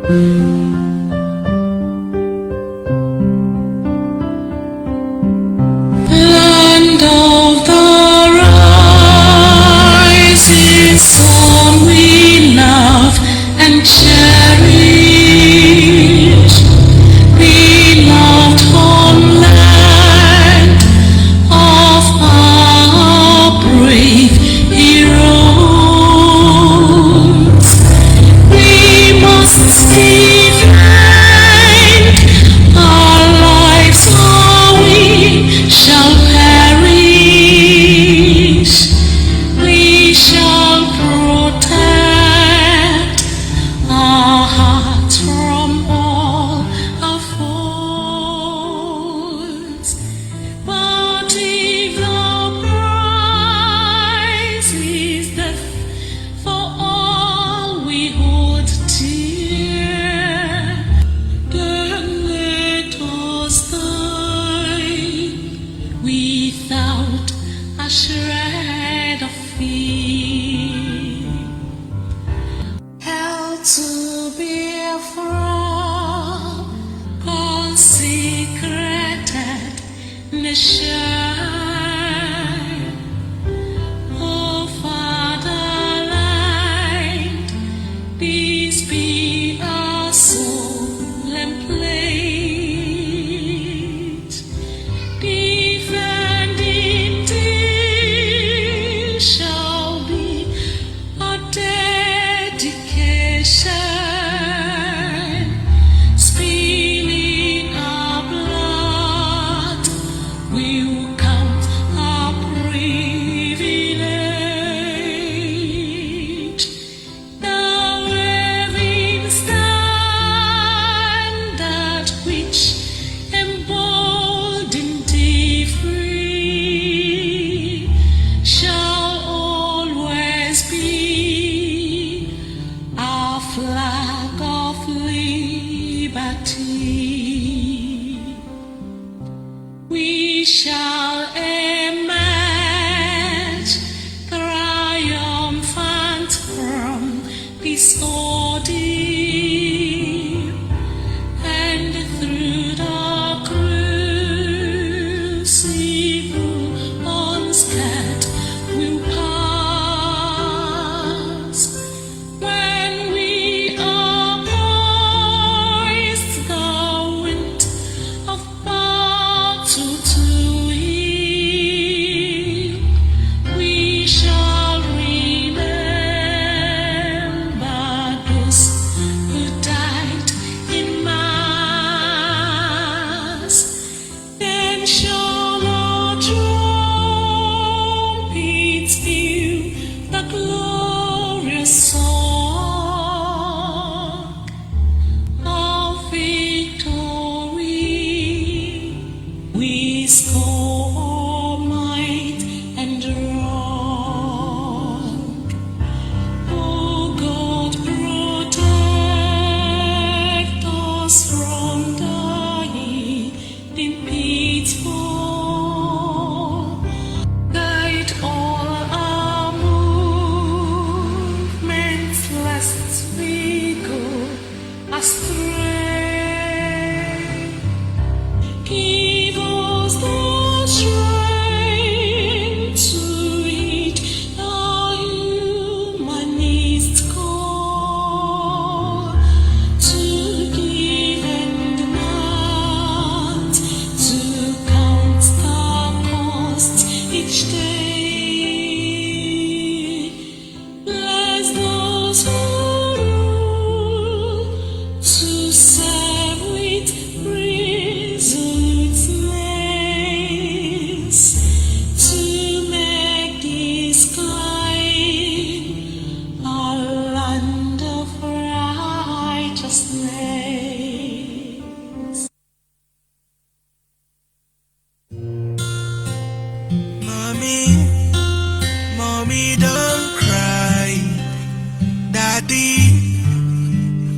Land of the rising sun, we love and cherish. Beloved homeland of our brave heroes, we must defend our lives, or we shall perish. We shall protect our hearts from all our foes. But if the prize is death for all we hold dear, then let us die without a shred of fear. Hell to BIAFRA, consecrated nation. Oh fatherland, peace be our solemn pledge. Defending thee shall be our dedication. Spilling our blood will count our privilege. The waving standard which emboldened thee free shall always be our flag of liberty. We shall emerge triumphant from this ordeal, and through the crucible unscathed will pass. When we are poised the wind of battle to heal, we shall remember those who died in mass. Then shall our trumpets peal the glorious song of victory. We score might and wrong. Oh God, protect us from dying in pitfall. Guide all our movements lest we go astray. Give us the strength to heed the humanist call, to give and not to count the cost each day. Bless those who rule to serve with resoluteness, to make this kind our land of righteousness. Mommy, don't cry. Daddy,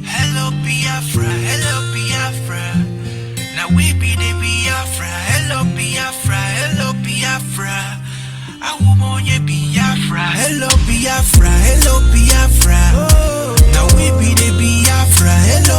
hello Biafra, hello Biafra. Now we be the Biafra, hello Biafra, hello Biafra. I want you Biafra, hello Biafra, hello Biafra. Now we be the Biafra, hello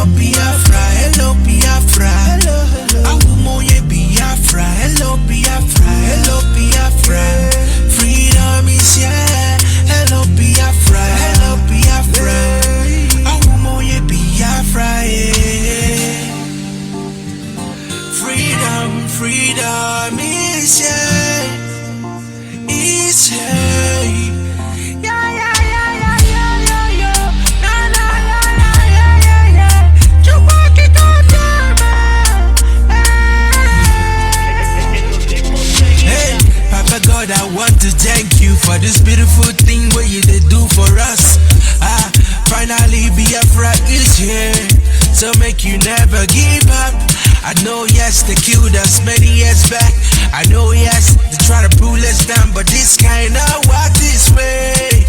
Biafra is here, so make you never give up. I know yes, they killed us many years back. I know yes, they try to pull us down, but this kinda work this way.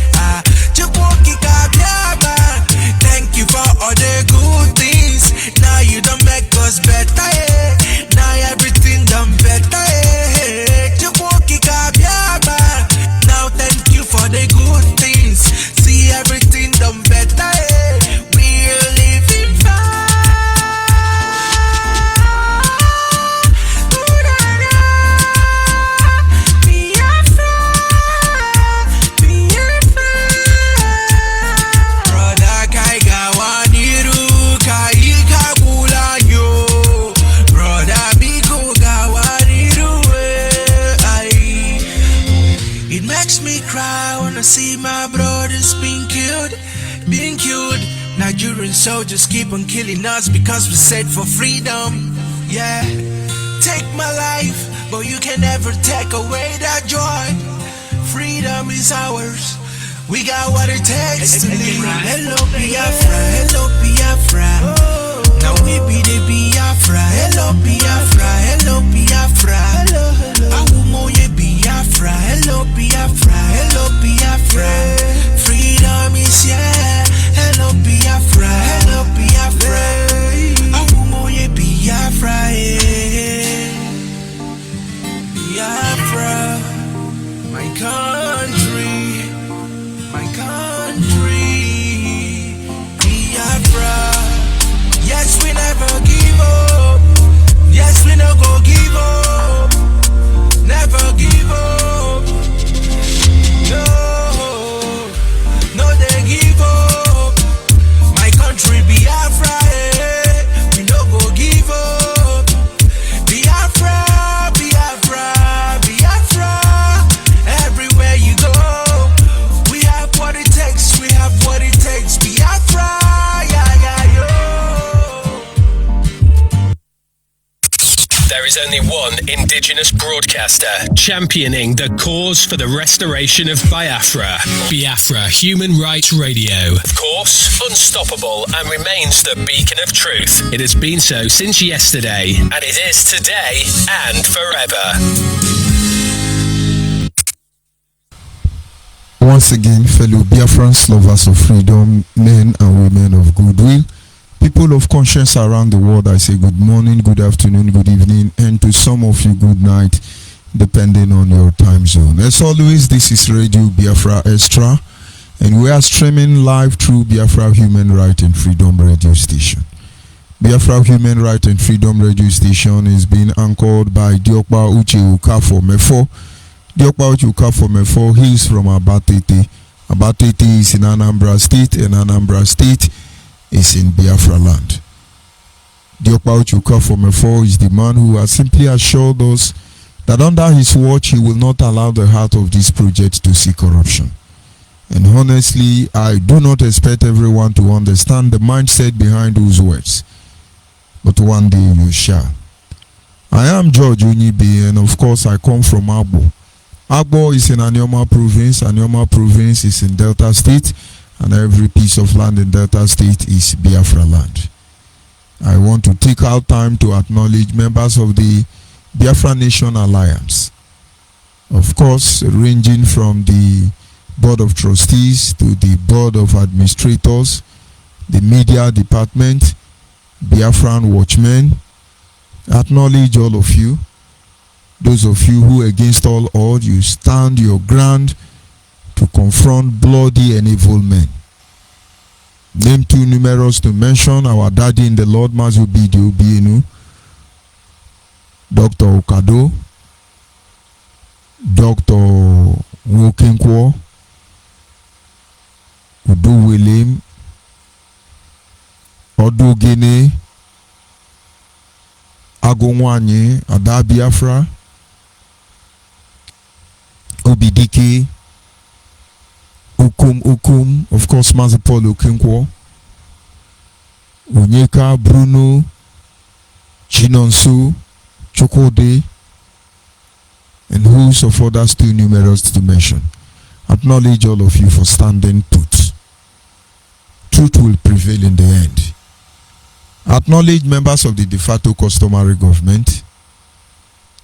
Thank you for all the good things. Now you don't make us better, eh? Now everything done better, eh? Now thank you for the good things. See everything done better, eh? We're living fine. See my brothers being killed. Nigerian soldiers keep on killing us because we said for freedom. Yeah, take my life, but you can never take away that joy. Freedom is ours. We got what it takes to live. Hello Biafra, hello Biafra. Now we be the Biafra. Hello Biafra, hello Biafra. ONYIBE Biafra, hello Biafra, hello Biafra. Freedom is here. Hello Biafra, hello Biafra. ONYIBE Biafra, Biafra, my country. My country, Biafra. Yes, we never give up. Yes, we no go give up. Never give up. No, no they give up. My country, Biafra. We no go give up. Biafra, Biafra, Biafra. Everywhere you go. We have what it takes, Biafra, yo. There is only one indigenous broadcaster championing the cause for the restoration of Biafra. Biafra Human Rights Radio. Of course, unstoppable and remains the beacon of truth. It has been so since yesterday, and it is today and forever. Once again, fellow Biafrans, lovers of freedom, men and women of goodwill, people of conscience around the world, I say good morning, good afternoon, good evening, and to some of you, good night, depending on your time zone. As always, this is Radio Biafra Extra, and we are streaming live through Biafra Human Right and Freedom Radio Station. Biafra Human Right and Freedom Radio Station is being anchored by Diokpa Uche Ukafo Mefo. Diokpa Uche Ukafo Mefo, he is from Abatete. Abatete is in Anambra State, and Anambra State is in Biafra land. Diokpa Uche Ukafo Mefo is the man who has simply assured us that under his watch he will not allow the heart of this project to see corruption. And honestly, I do not expect everyone to understand the mindset behind those words. But one day you shall. I am George ONYIBE, and of course I come from Agbo. Agbo is in Anioma province. Anioma province is in Delta State, and every piece of land in Delta State is Biafra land. I want to take out time to acknowledge members of the Biafra Nation Alliance. Of course, ranging from the Board of Trustees to the Board of Administrators, the Media Department, Biafran Watchmen. Acknowledge all of you. Those of you who against all odds, you stand your ground to confront bloody and evil men. Name too numerous to mention. Our daddy in the Lord, Mazubidi Obienu, Dr. Okado, Dr. Wokenkwo, Udo William, Odo Gene, Agonwanye, Ada Biafra, Obidike, Ukum, of course, Mazipol Okenkwo, Onyeka, Bruno, Chinonso, Chokode, and who's of others too numerous to mention. Acknowledge all of you for standing put. truth will prevail in the end. Acknowledge members of the de facto customary government.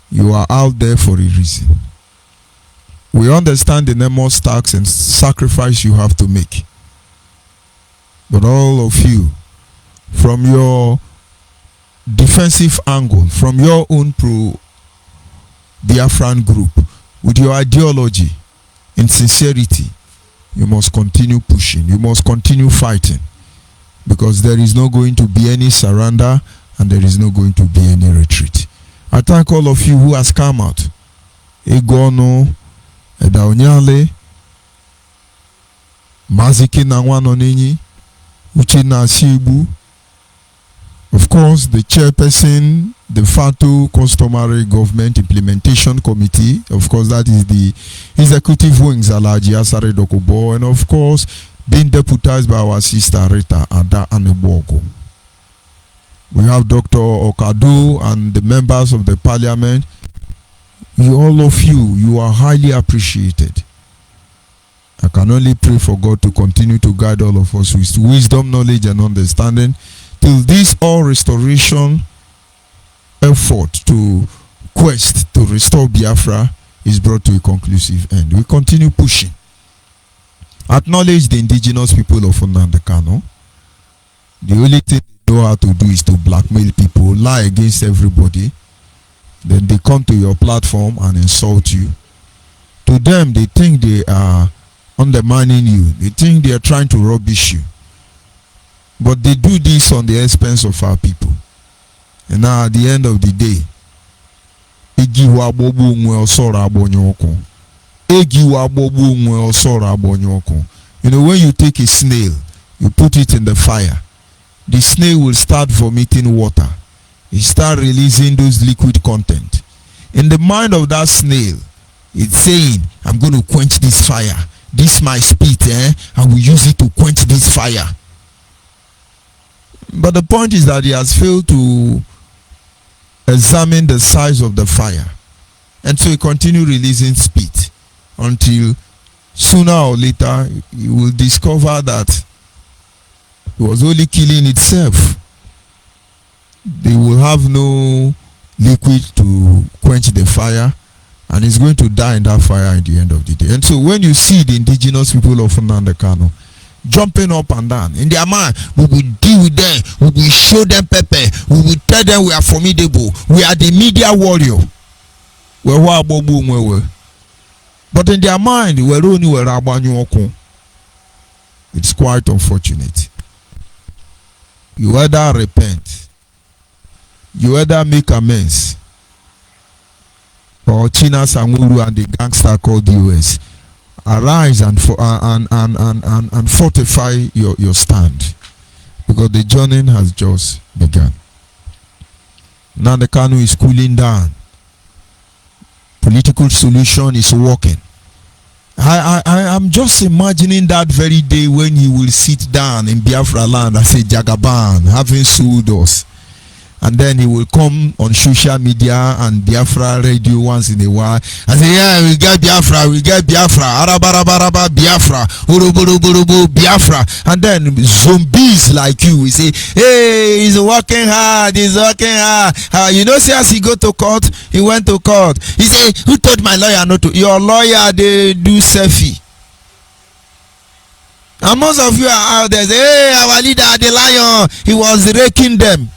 You are out there for a reason. We understand the enormous tax and sacrifice you have to make. But all of you, from your defensive angle, from your own pro-Biafran group, with your ideology and sincerity, you must continue pushing. You must continue fighting. Because there is not going to be any surrender and there is not going to be any retreat. I thank all of you who has come out. Egono, Edaonyale, Maziki Nwanonini, Uchina Sibu, of course, the chairperson, the FATO Customary Government Implementation Committee, of course, that is the executive wings, Alaji Asare Dokubo, and of course, being deputized by our sister Rita Ada Anebogo. We have Dr. Okado and the members of the parliament. All of you, you are highly appreciated. I can only pray for God to continue to guide all of us with wisdom, knowledge, and understanding till this all restoration effort to quest to restore Biafra is brought to a conclusive end. We continue pushing. Acknowledge the indigenous people of Nnamdi Kanu. The only thing they know how to do is to blackmail people, lie against everybody. Then they come to your platform and insult you. To them, they think they are undermining you. They think they are trying to rubbish you. But they do this on the expense of our people. And now at the end of the day, you know, when you take a snail, you put it in the fire, the snail will start vomiting water. It start releasing those liquid content. In the mind of that snail, it's saying, I'm going to quench this fire. This my spit, I will use it to quench this fire. But the point is that he has failed to examine the size of the fire. And so he continues releasing spit until sooner or later you will discover that it was only killing itself. They will have no liquid to quench the fire, and it's going to die in that fire at the end of the day. And so when you see the indigenous people of Nnamdi Kanu jumping up and down in their mind, we will deal with them, we will show them pepper, we will tell them we are formidable, we are the media warrior. But in their mind, it's quite unfortunate. You either repent, you either make amends, or China Sanguru and the gangster called the US arise and fortify your stand, because the journey has just begun. Nnamdi Kanu is cooling down. Political solution is working. I'm just imagining that very day when he will sit down in Biafra land as a Jagaban, having sued us. And then he will come on social media and Biafra radio once in a while and say, yeah, we get Biafra, Arabaraba Biafra, Uruburuburubu Biafra. And then zombies like you will say, hey, he's working hard. You know, see, as he go to court, he went to court. He say, who told my lawyer not to? Your lawyer, they do selfie. And most of you are out there say, hey, our leader, the lion, he was raking them.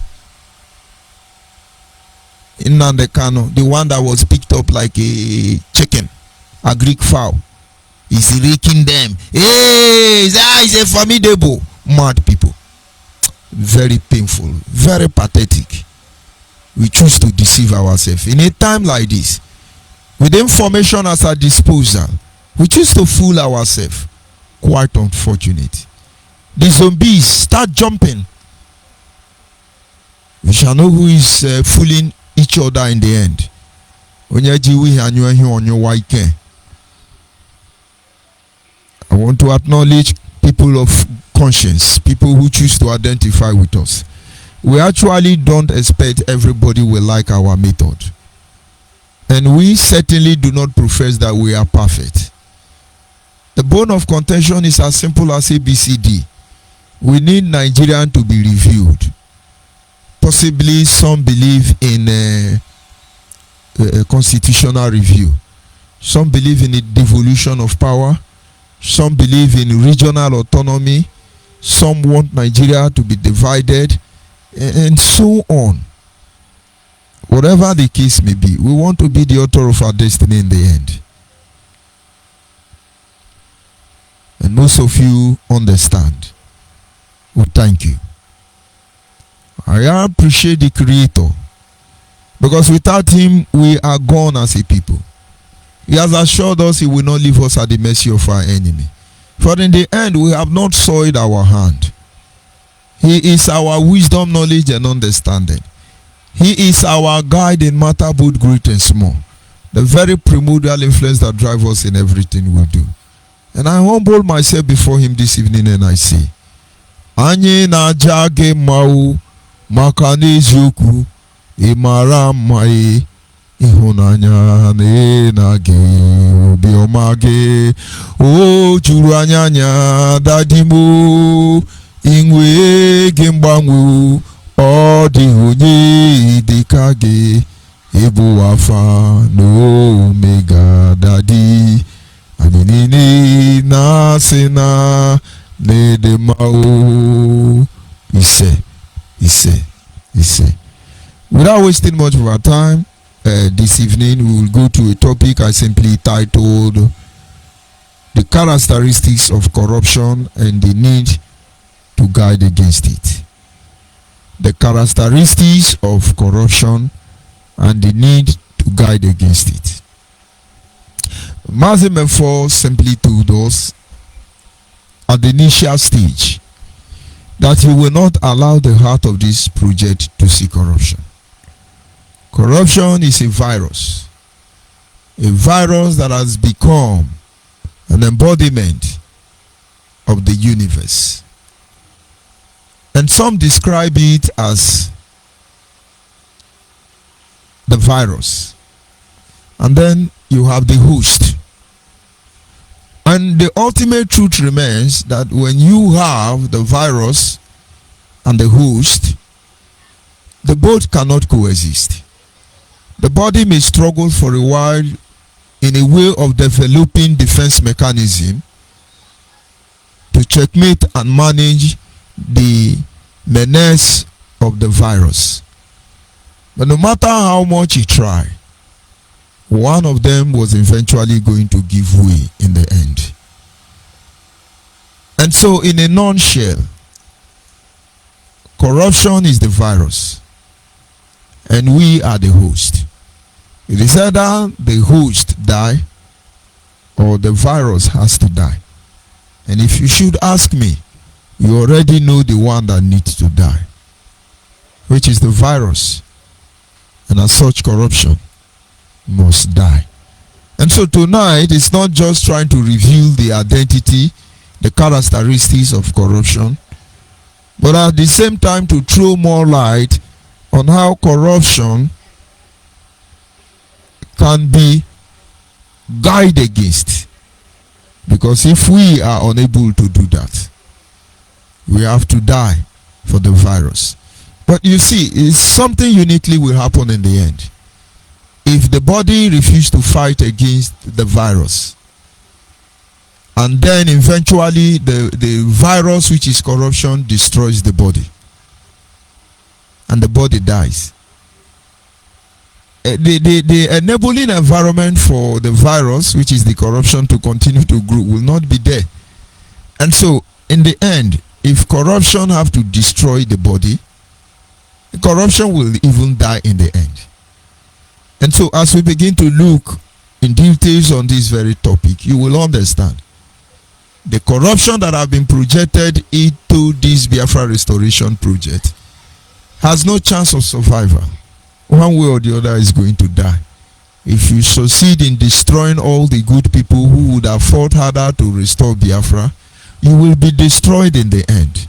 Nnamdi Kanu, the one that was picked up like a chicken, a Greek fowl, is raking them. Hey, he's a formidable. Mad people. Very painful, very pathetic. We choose to deceive ourselves. In a time like this, with information at our disposal, we choose to fool ourselves. Quite unfortunate. The zombies start jumping. We shall know who is fooling each other in the end. I want to acknowledge people of conscience, people who choose to identify with us. We actually don't expect everybody will like our method. And we certainly do not profess that we are perfect. The bone of contention is as simple as ABCD. We need Nigerian to be reviewed. Possibly some believe in a constitutional review. Some believe in a devolution of power. Some believe in regional autonomy. Some want Nigeria to be divided, and so on. Whatever the case may be, we want to be the author of our destiny in the end. And most of you understand. Well, thank you. I appreciate the Creator, because without Him, we are gone as a people. He has assured us He will not leave us at the mercy of our enemy. For in the end, we have not soiled our hand. He is our wisdom, knowledge, and understanding. He is our guide in matter both great and small. The very primordial influence that drives us in everything we do. And I humble myself before Him this evening, and I say, Anyị na-aja gị mma maka n'eziokwu ịmara mma ịhụnanya na gị obiọma gị o juru anya dadi m inwe gị mgbanwe ọ dịghị onye dịka gị ịbụ Alpha na Omega dadi anyị niile na-asị na nedemao. He said. Without wasting much of our time, this evening we will go to a topic I simply titled The Characteristics of Corruption and the Need to Guide Against It. The characteristics of corruption and the need to guide against it. Matthew 4 simply told us at the initial stage that He will not allow the heart of this project to see corruption. Corruption is a virus that has become an embodiment of the universe. And some describe it as the virus. And then you have the host. And the ultimate truth remains that when you have the virus and the host, the both cannot coexist. The body may struggle for a while in a way of developing defense mechanism to checkmate and manage the menace of the virus. But no matter how much he tried, one of them was eventually going to give way in the end. And so, in a nutshell, corruption is the virus, and we are the host. It is either the host die, or the virus has to die. And if you should ask me, you already know the one that needs to die, which is the virus. And as such, corruption must die. And so tonight, it's not just trying to reveal the identity, the characteristics of corruption, but at the same time to throw more light on how corruption can be guided against. Because if we are unable to do that, we have to die for the virus. But you see, it's something uniquely will happen in the end. If the body refuses to fight against the virus, and then eventually the virus, which is corruption, destroys the body, and the body dies. The enabling environment for the virus, which is the corruption, to continue to grow will not be there. And so, in the end, if corruption have to destroy the body, corruption will even die in the end. And so, as we begin to look in details on this very topic, you will understand the corruption that have been projected into this Biafra restoration project has no chance of survival. One way or the other is going to die. If you succeed in destroying all the good people who would have fought harder to restore Biafra, you will be destroyed in the end.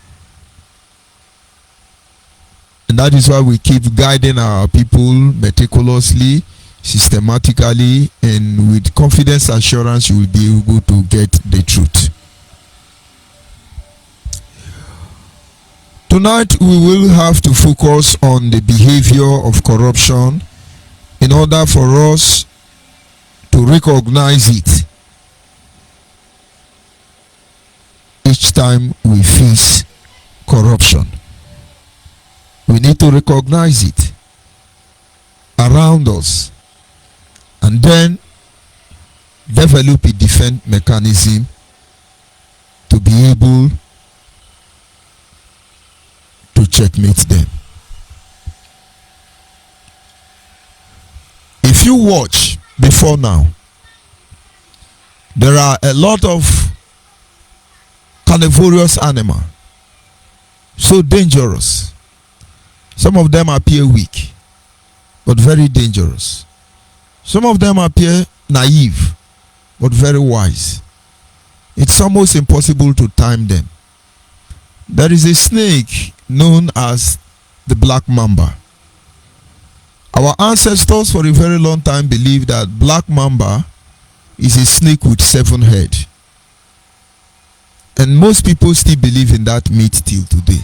And that is why we keep guiding our people meticulously, systematically, and with confidence assurance you will be able to get the truth. Tonight we will have to focus on the behavior of corruption in order for us to recognize it each time we face corruption. We need to recognize it around us and then develop a defense mechanism to be able to checkmate them. If you watch before now, there are a lot of carnivorous animals, so dangerous. Some of them appear weak, but very dangerous. Some of them appear naive, but very wise. It's almost impossible to time them. There is a snake known as the black mamba. Our ancestors for a very long time believed that black mamba is a snake with 7 heads. And most people still believe in that myth till today.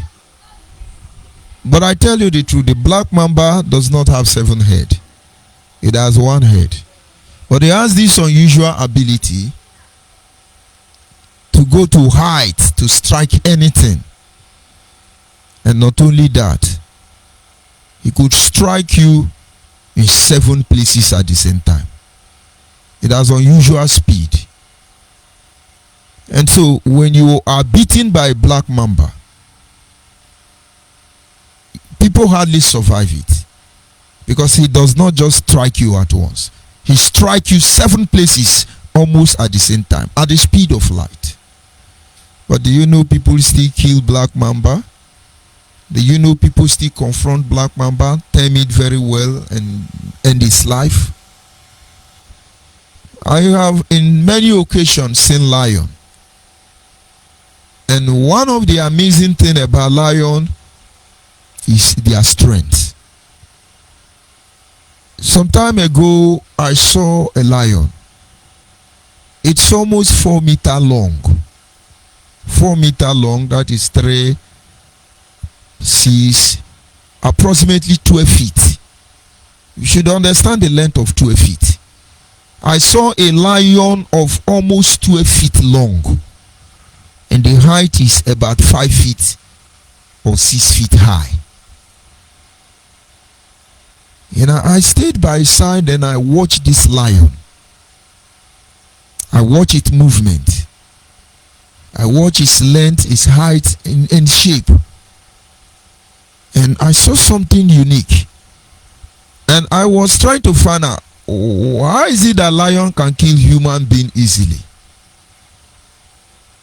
But I tell you the truth, the black mamba does not have 7 heads. It has 1 head. But it has this unusual ability to go to height to strike anything. And not only that, it could strike you in 7 places at the same time. It has unusual speed. And so when you are beaten by a black mamba, people hardly survive it, because he does not just strike you at once. He strikes you 7 places almost at the same time at the speed of light. But do you know people still kill black mamba? Do you know people still confront black mamba, tame it very well, and end its life? I have in many occasions seen lion. And one of the amazing things about lion is their strength. Some time ago, I saw a lion. It's almost 4 meters long. 4 meters long, that is 3, 6, approximately 12 feet. You should understand the length of 12 feet. I saw a lion of almost 12 feet long. And the height is about 5 feet or 6 feet high. You know, I stayed by his side and I watched this lion. I watched its movement. I watched its length, its height, and shape. And I saw something unique. And I was trying to find out, why is it that lion can kill human being easily?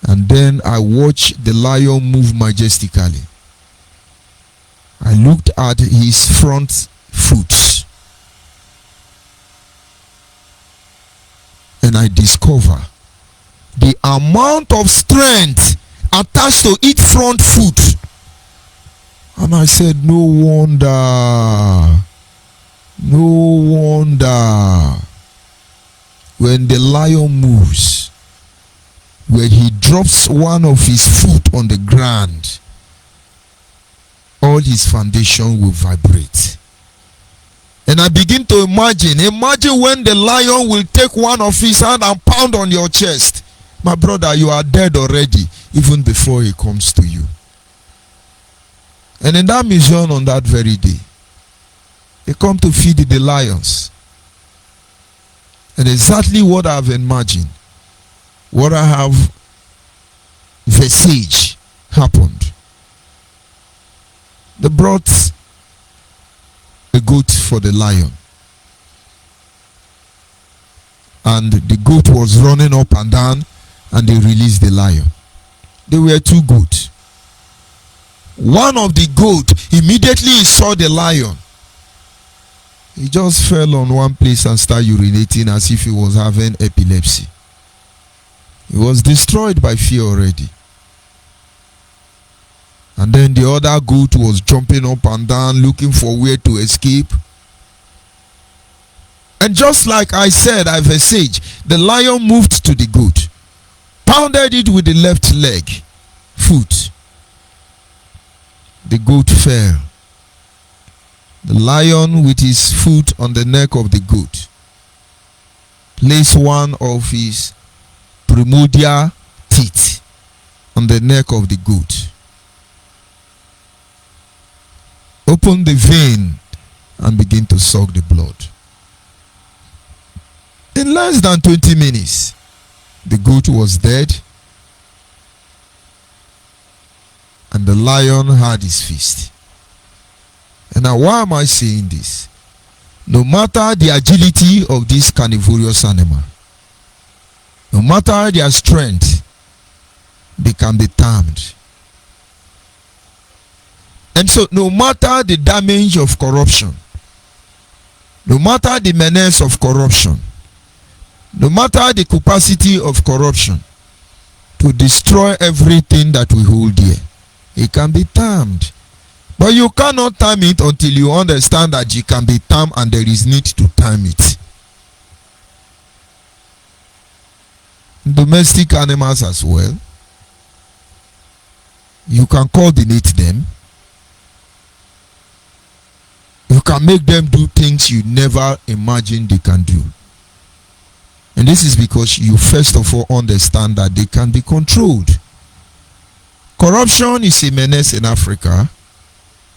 And then I watched the lion move majestically. I looked at his front foot. And I discover the amount of strength attached to its front foot. And I said, no wonder. No wonder. When the lion moves, when he drops one of his foot on the ground, all his foundation will vibrate. And I begin to imagine when the lion will take one of his hand and pound on your chest. My brother, you are dead already, even before he comes to you. And in that mission on that very day, they come to feed the lions. And exactly what I have imagined, what I have visaged, happened. They brought a goat for the lion. And the goat was running up and down, and they released the lion. There were 2 goats. One of the goat, immediately he saw the lion, he just fell on one place and started urinating as if he was having epilepsy. He was destroyed by fear already. And then the other goat was jumping up and down, looking for where to escape. And just like I said, I visaged, the lion moved to the goat, pounded it with the left leg, foot. the goat fell. The lion, with his foot on the neck of the goat, placed one of his primordial teeth on the neck of the goat, opened the vein and began to suck the blood. In less than 20 minutes, the goat was dead and the lion had his feast. And now, why am I saying this? No matter the agility of this carnivorous animal, no matter their strength, they can be tamed. And so, no matter the damage of corruption, no matter the menace of corruption, no matter the capacity of corruption to destroy everything that we hold dear, it can be tamed. But you cannot time it until you understand that it can be tamed and there is need to time it. Domestic animals as well. You can coordinate them. You can make them do things you never imagined they can do. And this is because you first of all understand that they can be controlled. Corruption is a menace in Africa.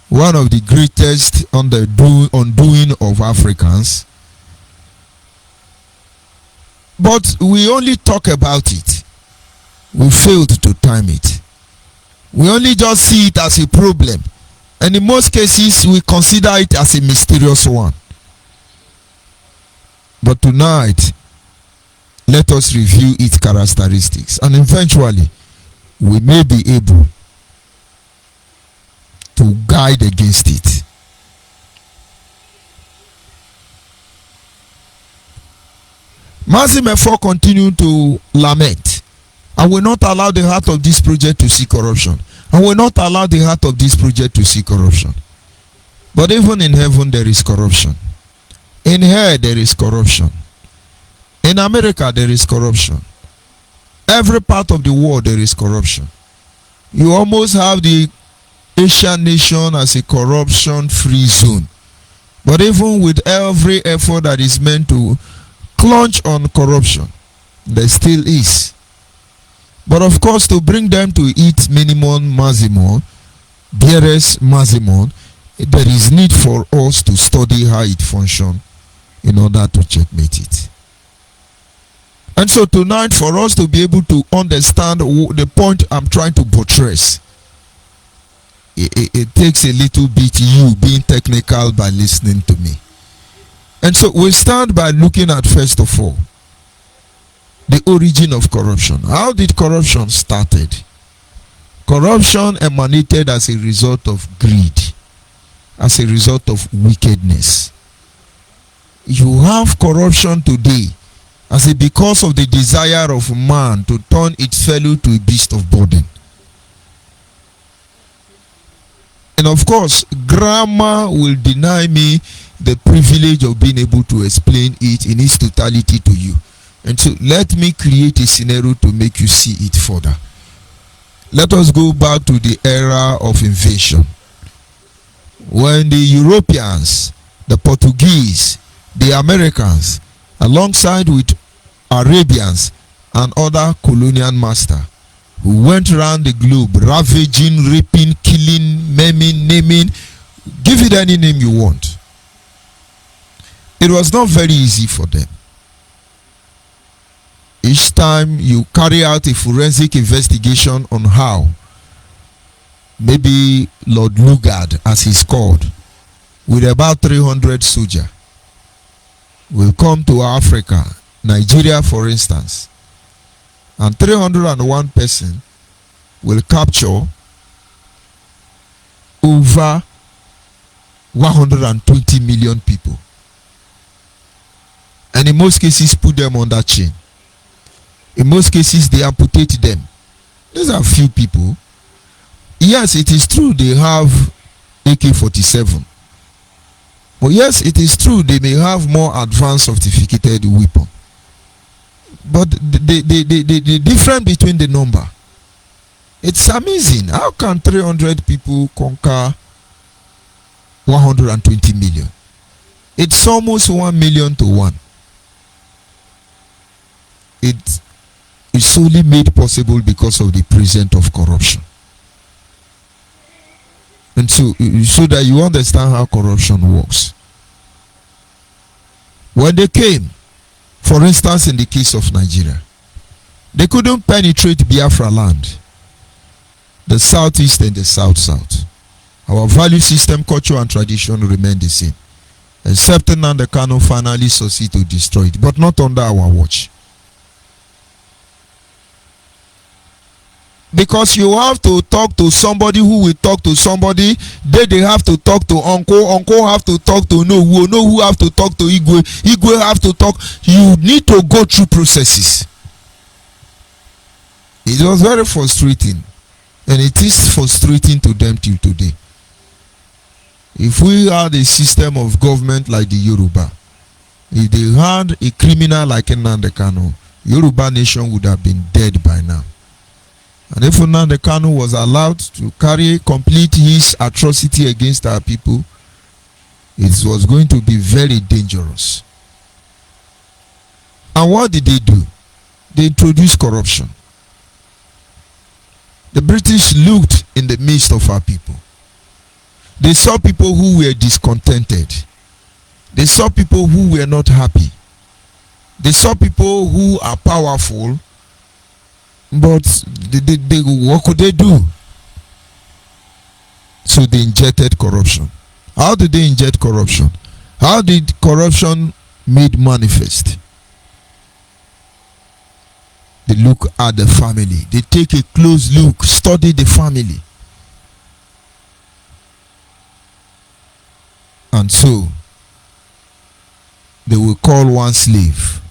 One of the greatest undoing of Africans. But we only talk about it. We failed to time it. We only just see it as a problem. And in most cases, we consider it as a mysterious one. But tonight, let us review its characteristics. And eventually, we may be able to guide against it. Mazimefo continued to lament, "I will not allow the heart of this project to see corruption. I will not allow the heart of this project to see corruption." But even in heaven there is corruption. In hell there is corruption. In America there is corruption. Every part of the world there is corruption. You almost have the Asian nation as a corruption-free zone. But even with every effort that is meant to clutch on corruption, there still is. But of course, to bring them to its minimum maximum, dearest maximum, there is need for us to study how it functions in order to checkmate it. And so tonight, for us to be able to understand the point I'm trying to buttress, it takes a little bit you being technical by listening to me. And so we start by looking at, first of all, the origin of corruption. How did corruption started? Corruption emanated as a result of greed, as a result of wickedness. You have corruption today as a because of the desire of man to turn its fellow to a beast of burden. And of course, grammar will deny me the privilege of being able to explain it in its totality to you. And so let me create a scenario to make you see it further. Let us go back to the era of invasion. When the Europeans, the Portuguese, the Americans, alongside with Arabians and other colonial masters, who went around the globe ravaging, raping, killing, maiming, naming, give it any name you want. It was not very easy for them. Each time you carry out a forensic investigation on how maybe Lord Lugard, as he's called, with about 300 soldiers, will come to Africa, Nigeria for instance, and 301 person will capture over 120 million people, and in most cases put them under chain. In most cases they amputate them. These are few people. Yes, it is true they have AK-47, but yes, it is true they may have more advanced sophisticated weapon. But the difference between the number It's amazing. How can 300 people conquer 120 million? It's almost 1 million to 1. It is solely made possible because of the presence of corruption. And so that you understand how corruption works. When they came, for instance, in the case of Nigeria, they couldn't penetrate Biafra land, the southeast and the south-south. Our value system, culture, and tradition remain the same, except Nnamdi Kanu finally succeed to destroy it, but not under our watch. Because you have to talk to somebody who will talk to somebody. They have to talk to uncle have to talk to no have to talk to Igwe have to talk. You need to go through processes. It was very frustrating, and it is frustrating to them till today. If we had a system of government like the Yoruba, if they had a criminal like Nnamdi Kanu, Yoruba nation would have been dead by now. And if Nnamdi Kanu was allowed to complete his atrocity against our people, it was going to be very dangerous. And what did they do? They introduced corruption. The British looked in the midst of our people. They saw people who were discontented. They saw people who were not happy. They saw people who are powerful, but what could they do? So they injected corruption. How did they inject corruption? How did corruption made manifest? They look at the family. They take a close look, study the family. And so they will call one slave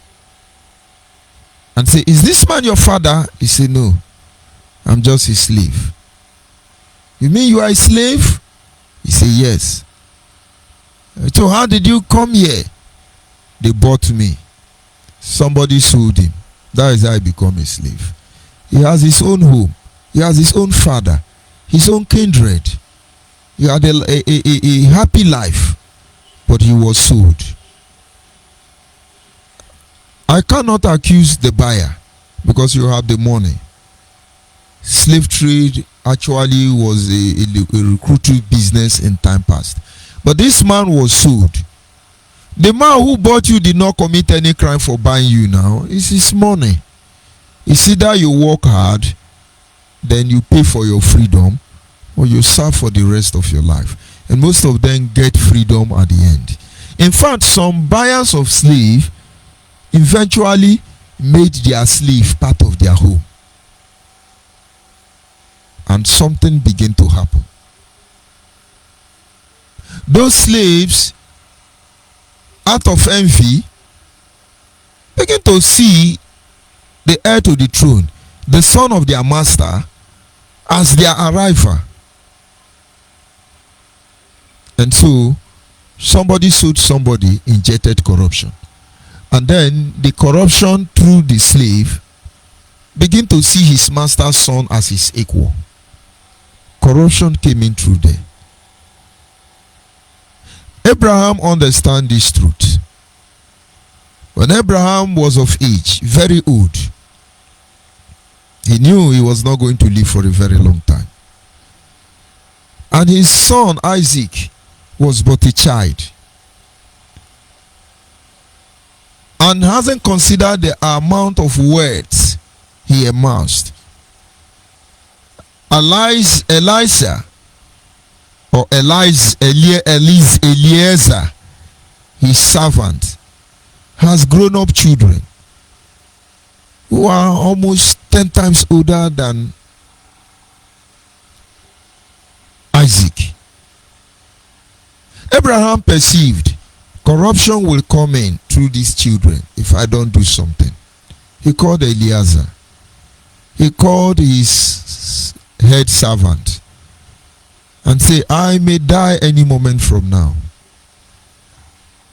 and say, "Is this man your father?" He say, "No, I'm just his slave." "You mean you are a slave?" He say, "Yes." "So how did you come here?" "They bought me. Somebody sold him. That is how I become a slave." He has his own home. He has his own father, his own kindred. He had a happy life, but he was sold. I cannot accuse the buyer because you have the money. Slave trade actually was a recruiting business in time past. But this man was sold. The man who bought you did not commit any crime for buying you now. It's his money. It's either you work hard, then you pay for your freedom, or you serve for the rest of your life. And most of them get freedom at the end. In fact, some buyers of slave eventually made their slave part of their home. And something began to happen. Those slaves, out of envy, begin to see the heir to the throne, the son of their master, as their arrival. And so somebody sold somebody, injected corruption. And then the corruption through the slave begin to see his master's son as his equal. Corruption came in through there. Abraham understand this truth. When Abraham was of age, very old, he knew he was not going to live for a very long time. And his son Isaac was but a child, and hasn't considered the amount of wealth he amassed. Eliezer, his servant, has grown up children who are almost 10 times older than Isaac. Abraham perceived corruption will come in through these children if I don't do something. He called Eliezer. He called his head servant and said, "I may die any moment from now.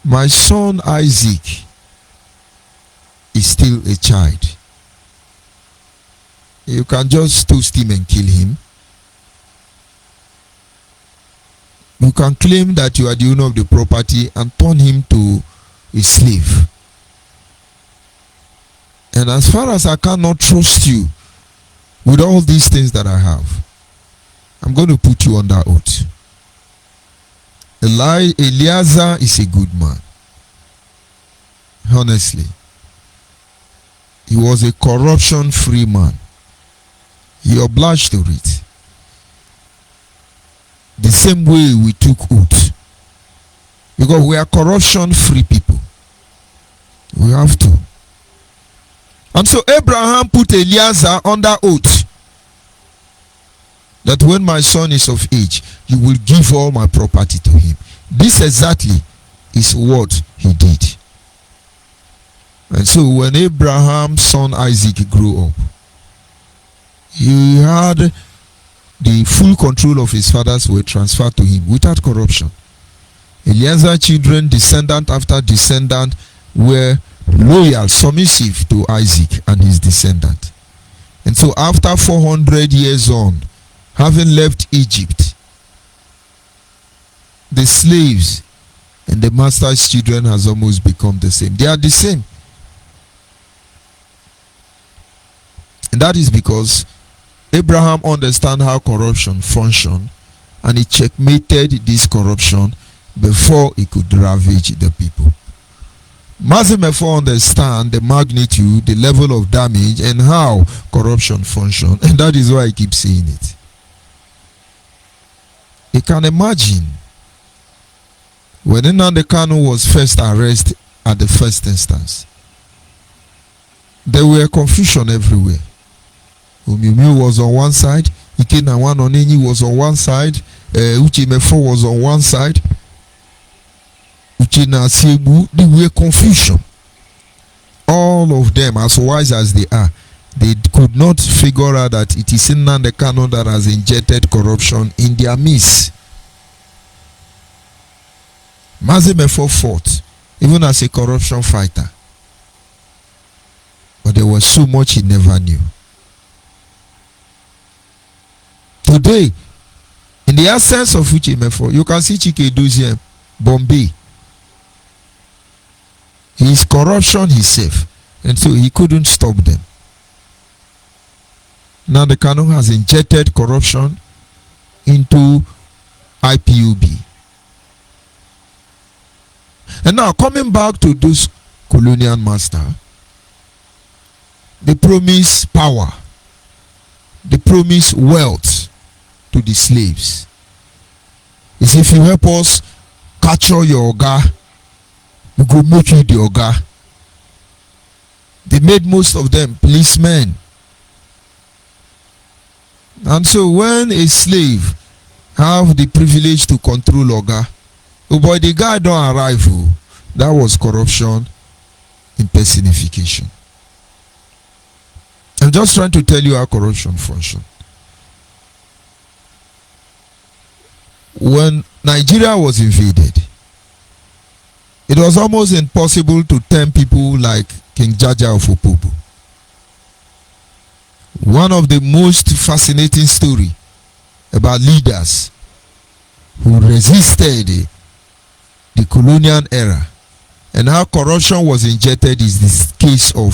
My son Isaac is still a child. You can just toast him and kill him. You can claim that you are the owner of the property and turn him to a slave. And as far as I cannot trust you with all these things that I have, I'm going to put you under oath. Eliezer is a good man. Honestly. He was a corruption-free man. He obliged to it. The same way we took oath. Because we are corruption-free people. We have to. And so Abraham put Eliezer under oath that when my son is of age, you will give all my property to him. This exactly is what he did. And so when Abraham's son Isaac grew up, he had the full control of his father's wealth transferred to him without corruption. Eliezer's children, descendant after descendant, were loyal, submissive to Isaac and his descendant. And so after 400 years on, having left Egypt, the slaves and the master's children has almost become the same. They are the same. And that is because Abraham understands how corruption functions, and he checkmated this corruption before he could ravage the people. Mazimefo understand the magnitude, the level of damage, and how corruption functions, and that is why I keep saying it. You can imagine when Nnamdi Kanu was first arrested at the first instance, there were confusion everywhere. Umimi was on one side, Ikenawan Onenyi was on one side, Uchimefo was on one side, Uchina Sebu, there were confusion. All of them, as wise as they are, they could not figure out that it is Nnamdi Kanu that has injected corruption in their midst. Mazimefo fought, even as a corruption fighter. But there was so much he never knew. Today, in the absence of Uchimefo, you can see Chike Doziem, Bombay. He is corruption himself, and so he couldn't stop them. Now the Kanu has injected corruption into IPOB. And now coming back to those colonial masters, they promise power, they promise wealth to the slaves. Is if you help us capture your oga, we go make you the oga. They made most of them policemen. And so when a slave have the privilege to control oga, oh boy, the guy don't arrive. That was corruption in personification. I'm just trying to tell you how corruption functions. When Nigeria was invaded, it was almost impossible to tempt people like King Jaja of Opobo. One of the most fascinating stories about leaders who resisted the colonial era and how corruption was injected is this case of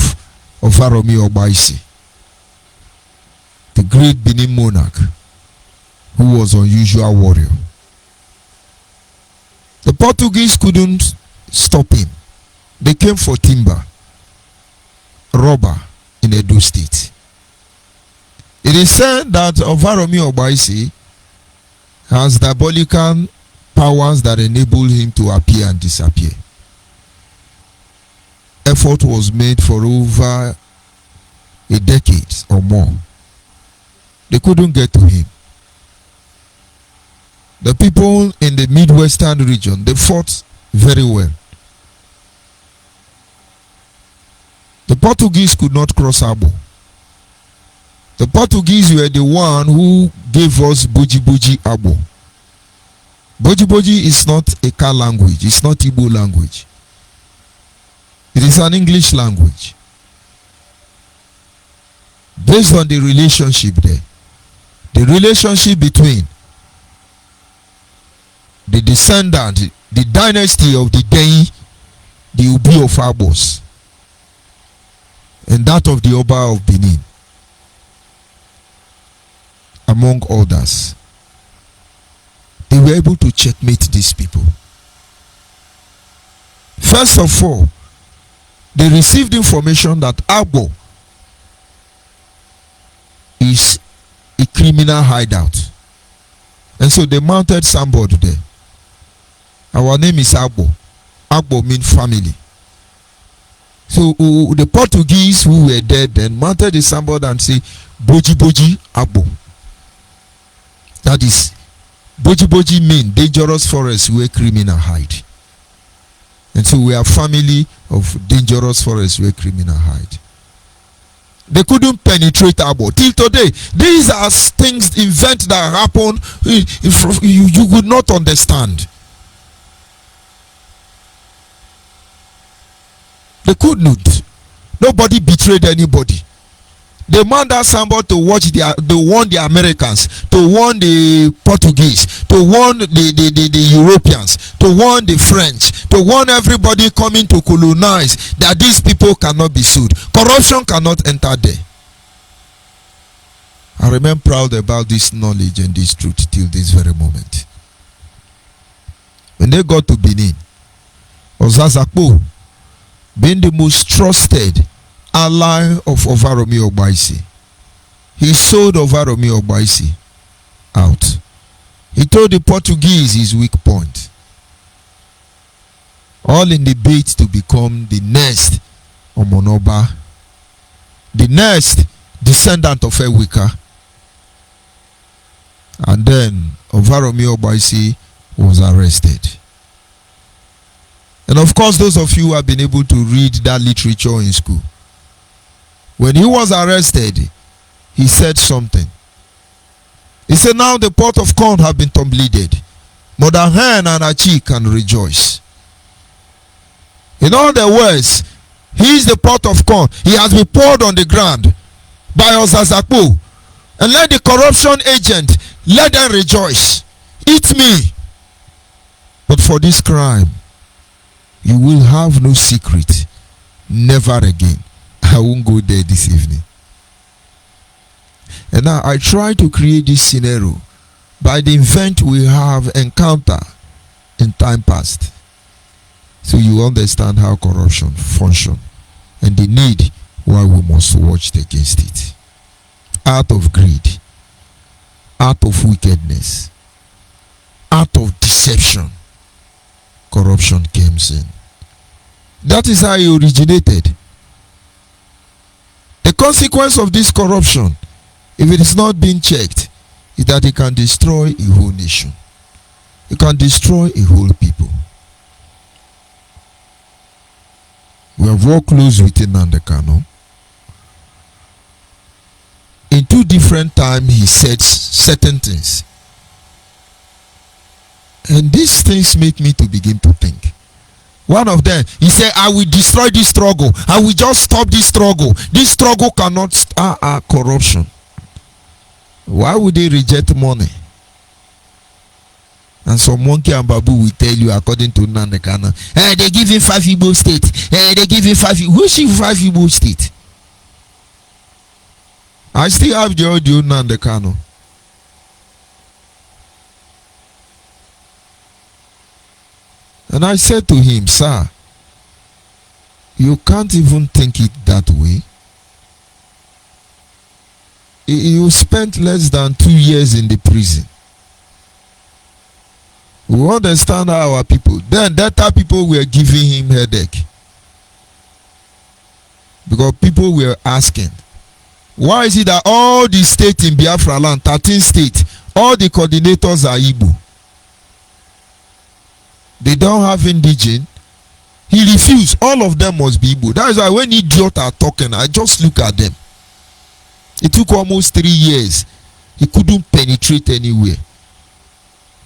Aromi Obaisi, the great Benin monarch who was an unusual warrior. The Portuguese couldn't stop him. They came for timber, rubber in Edo State. It is said that Aromi Obaisi has diabolical powers that enable him to appear and disappear. Effort was made for over a decade or more. They couldn't get to him. The people in the Midwestern region, they fought very well. The Portuguese could not cross Abo. The Portuguese were the one who gave us Boji Boji Abo. Boji Boji is not a Ka language. It's not Igbo language. It is an English language. based on the relationship there. The relationship between the descendant, the dynasty of the Dei, the Obi of Agbos, and that of the Oba of Benin, among others. They were able to checkmate these people. First of all, they received information that Agbo is a criminal hideout, and so they mounted somebody there. Our name is Agbo. Agbo means family. So the Portuguese who were there then mounted the somebody and say, Boji Boji Agbo. That is, Boji Boji mean dangerous forest where criminal hide. And so we are family of dangerous forest where criminal hide. They couldn't penetrate Agbo. Till today, these are things, events that happen, you would not understand. They couldn't. Nobody betrayed anybody. They mandate somebody to watch to warn the Americans, to warn the Portuguese, to warn the Europeans, to warn the French, to warn everybody coming to colonize that these people cannot be sued. Corruption cannot enter there. I remain proud about this knowledge and this truth till this very moment. When they got to Benin, Ozazakpo, being the most trusted ally of Ovaromi Ogbaisi, he sold Ovaromi Ogbaisi out. He told the Portuguese his weak point, all in the bid to become the next Omonoba, the next descendant of Ewika. And then Ovaromi Ogbaisi was arrested. And of course, those of you who have been able to read that literature in school, when he was arrested, he said something. He said, now the pot of corn have been tumbleded. Mother hen and her chick can rejoice. In other words, he is the pot of corn. He has been poured on the ground by Ozazakpo. And let the corruption agent, let them rejoice. Eat me. But for this crime, you will have no secret. Never again. I won't go there this evening. And now I try to create this scenario by the event we have encountered in time past, so you understand how corruption functions and the need why we must watch against it. Out of greed, out of wickedness, out of deception, corruption came in. That is how it originated. The consequence of this corruption, if it is not being checked, is that it can destroy a whole nation. It can destroy a whole people. We have worked close with Nnamdi Kanu. In two different times, he said certain things. And these things make me to begin to think. One of them, he said, I will destroy this struggle. I will just stop this struggle. This struggle cannot start corruption. Why would they reject money? And some monkey and babu will tell you, according to Nnamdi Kanu, they give him 5 Igbo state. They give him 5. Which is 5 Igbo state? I still have the audio Nnamdi Kanu. And I said to him, sir, you can't even think it that way. You spent less than 2 years in the prison. We understand how our people, then Delta people were giving him headache. Because people were asking, why is it that all the states in Biafra land, 13 states, all the coordinators are Igbo? They don't have indigen. He refused. All of them must be Igbo. That is why when idiots are talking, I just look at them. It took almost 3 years. He couldn't penetrate anywhere.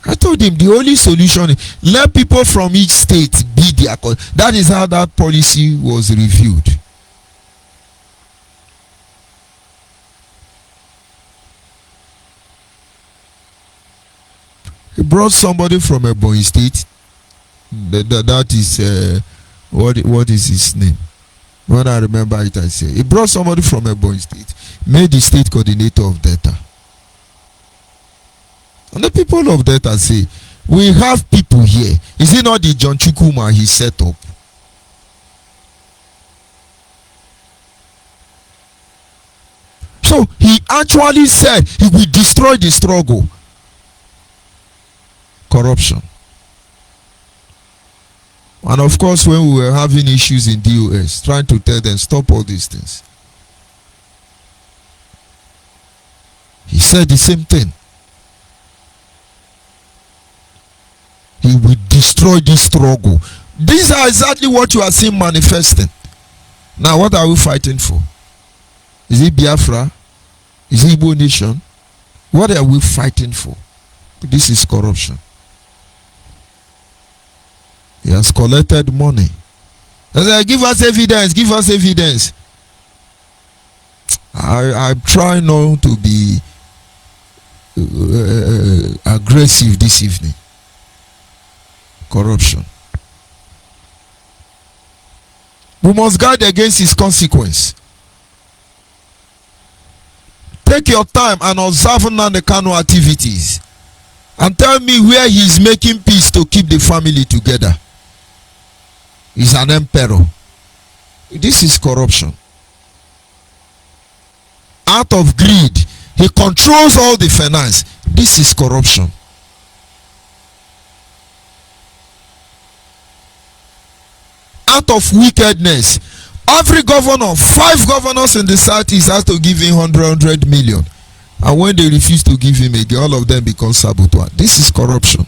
I told him the only solution is let people from each state be their. That is how that policy was reviewed. He brought somebody from Ebonyi State. That is what is his name? When I remember it, I say he brought somebody from Ebonyi State, made the state coordinator of Delta. And the people of Delta say, we have people here. Is it not the John Chukwuma he set up? So he actually said he will destroy the struggle. Corruption. And of course, when we were having issues in DOS, trying to tell them, stop all these things, he said the same thing. He will destroy this struggle. These are exactly what you are seeing manifesting. Now, what are we fighting for? Is it Biafra? Is it Igbo nation? What are we fighting for? This is corruption. He has collected money. He said, give us evidence, give us evidence. I try not to be aggressive this evening. Corruption. We must guard against its consequence. Take your time and observe Nnamdi Kanu activities and tell me where he is making peace to keep the family together. He's an emperor. This is corruption. Out of greed, he controls all the finance. This is corruption. Out of wickedness, every governor, 5 governors in the southeast has to give him 100 million, and when they refuse to give him again, all of them become saboteurs. This is corruption.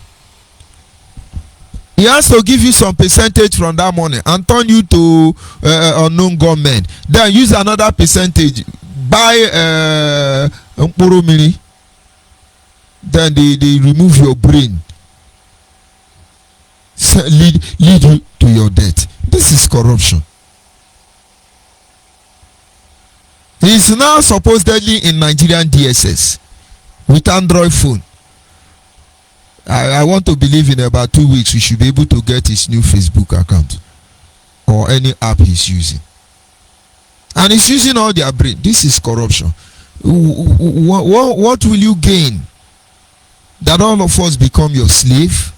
He has to give you some percentage from that money and turn you to unknown gunmen. Then use another percentage, buy mkpurumiri. Then they remove your brain, lead you to your death. This is corruption. He is now supposedly in Nigerian DSS with Android phone. I want to believe in about 2 weeks we should be able to get his new Facebook account or any app he's using. And he's using all their brain. This is corruption. What will you gain? That all of us become your slave?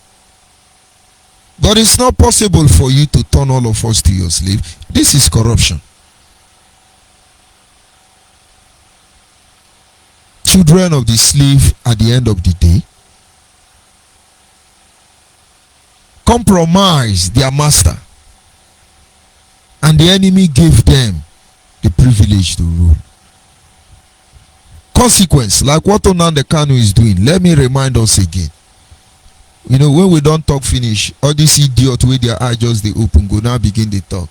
But it's not possible for you to turn all of us to your slave. This is corruption. Children of the slave at the end of the day compromise their master, and the enemy gave them the privilege to rule. Consequence, like what Nnamdi Kanu is doing. Let me remind us again. You know, when we don't talk finish, all these idiots with their eyes just they open, go now begin they talk.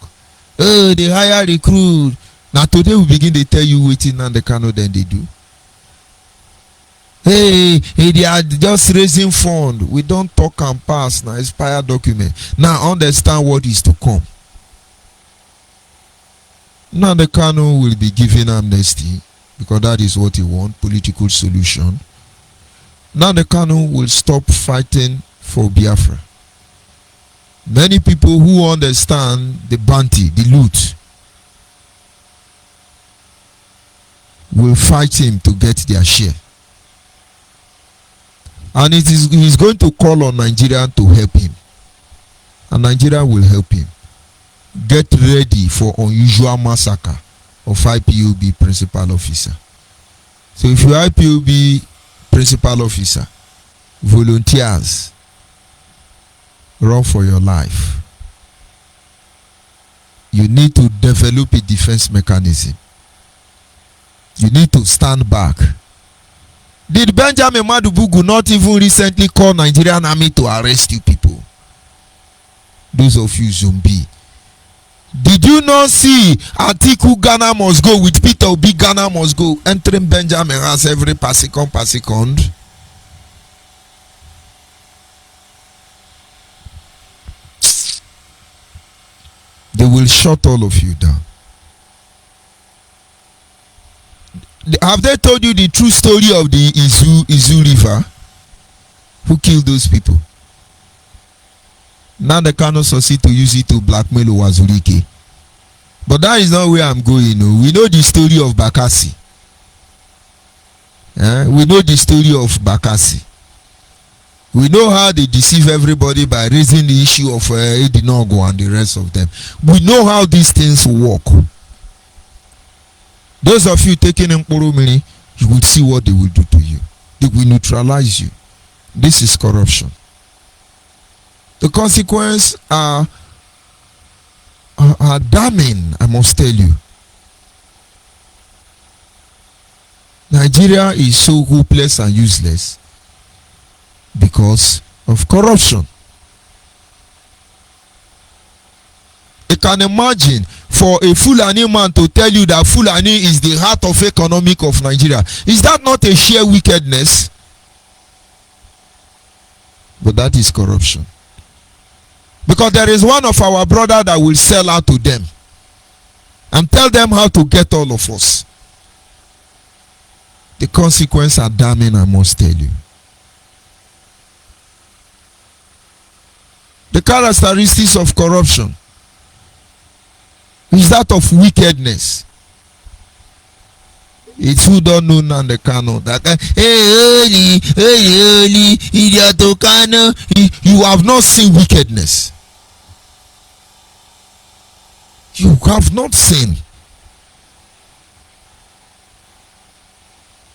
Oh, they hire recruit. Now today we begin they tell you waiting Nnamdi Kanu then they do. Hey, they are just raising fund. We don't talk and pass now. Expired document. Now understand what is to come. Now the Kanu will be given amnesty because that is what he wants. Political solution. Now the Kanu will stop fighting for Biafra. Many people who understand the bounty, the loot, will fight him to get their share. And he's going to call on Nigeria to help him. And Nigeria will help him. Get ready for unusual massacre of IPOB principal officer. So if you are IPOB principal officer, volunteers, run for your life. You need to develop a defense mechanism. You need to stand back. Did Benjamin Madubugu not even recently call Nigerian army to arrest you people? Those of you zombie. Did you not see Atiku Ghana must go with Peter Obi Ghana must go entering Benjamin as every per second? They will shut all of you down. Have they told you the true story of the Izu River? Who killed those people? Now they cannot succeed to use it to blackmail Owazurike. But that is not where I'm going. No. We know the story of Bakassi. We know the story of Bakassi. We know how they deceive everybody by raising the issue of Edinogo and the rest of them. We know how these things work. Those of you taking Mkporomiri, you will see what they will do to you. They will neutralize you. This is corruption. The consequences are damning, I must tell you. Nigeria is so hopeless and useless because of corruption. You can imagine for a Fulani man to tell you that Fulani is the heart of economic of Nigeria. Is that not a sheer wickedness? But that is corruption. Because there is one of our brother that will sell out to them and tell them how to get all of us. The consequences are damning, I must tell you. The characteristics of corruption is that of wickedness. It's who don't know Nnamdi Kanu that you have not seen wickedness. You have not seen.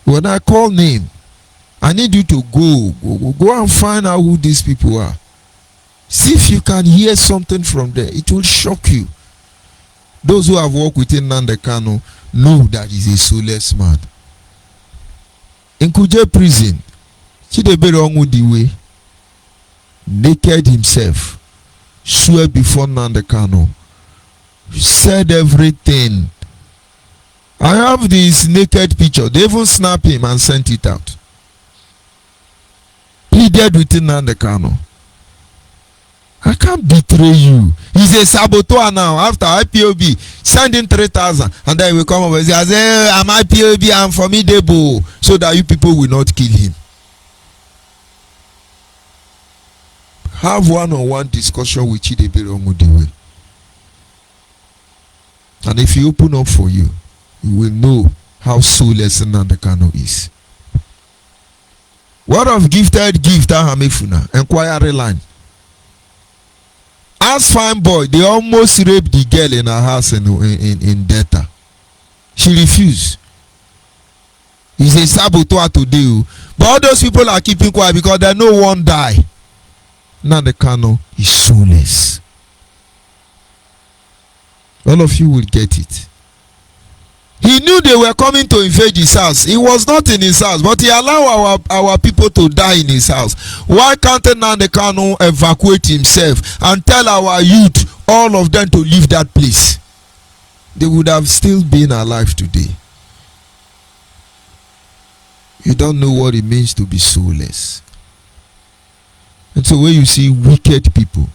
When I call name, I need you to go and find out who these people are. See if you can hear something from there. It will shock you. Those who have worked with Nnamdi Kanu know that he's a soulless man. In Kuje prison, Chidebere Onwudiwe, naked himself, swear before Nnamdi Kanu, said everything. I have this naked picture. They even snapped him and sent it out. Pleaded with Nnamdi Kanu. I can't betray you. He's a saboteur now. After IPOB, send him 3,000 and then he will come over and say, I'm IPOB, I'm formidable, so that you people will not kill him. Have one-on-one discussion with Chidebere Onwudiwe. And if he open up for you, you will know how soulless Nnamdi Kanu is. What of gifted Hamefuna? Enquiry line. As fine boy, they almost raped the girl in her house in Delta. She refused. He's a saboteur today. But all those people are keeping quiet because they know one die. Nnamdi Kanu is soulless. All of you will get it. He knew they were coming to invade his house. He was not in his house, but he allowed our people to die in his house. Why can't Nnamdi Kanu evacuate himself and tell our youth, all of them, to leave that place? They would have still been alive today. You don't know what it means to be soulless. And so when you see wicked people,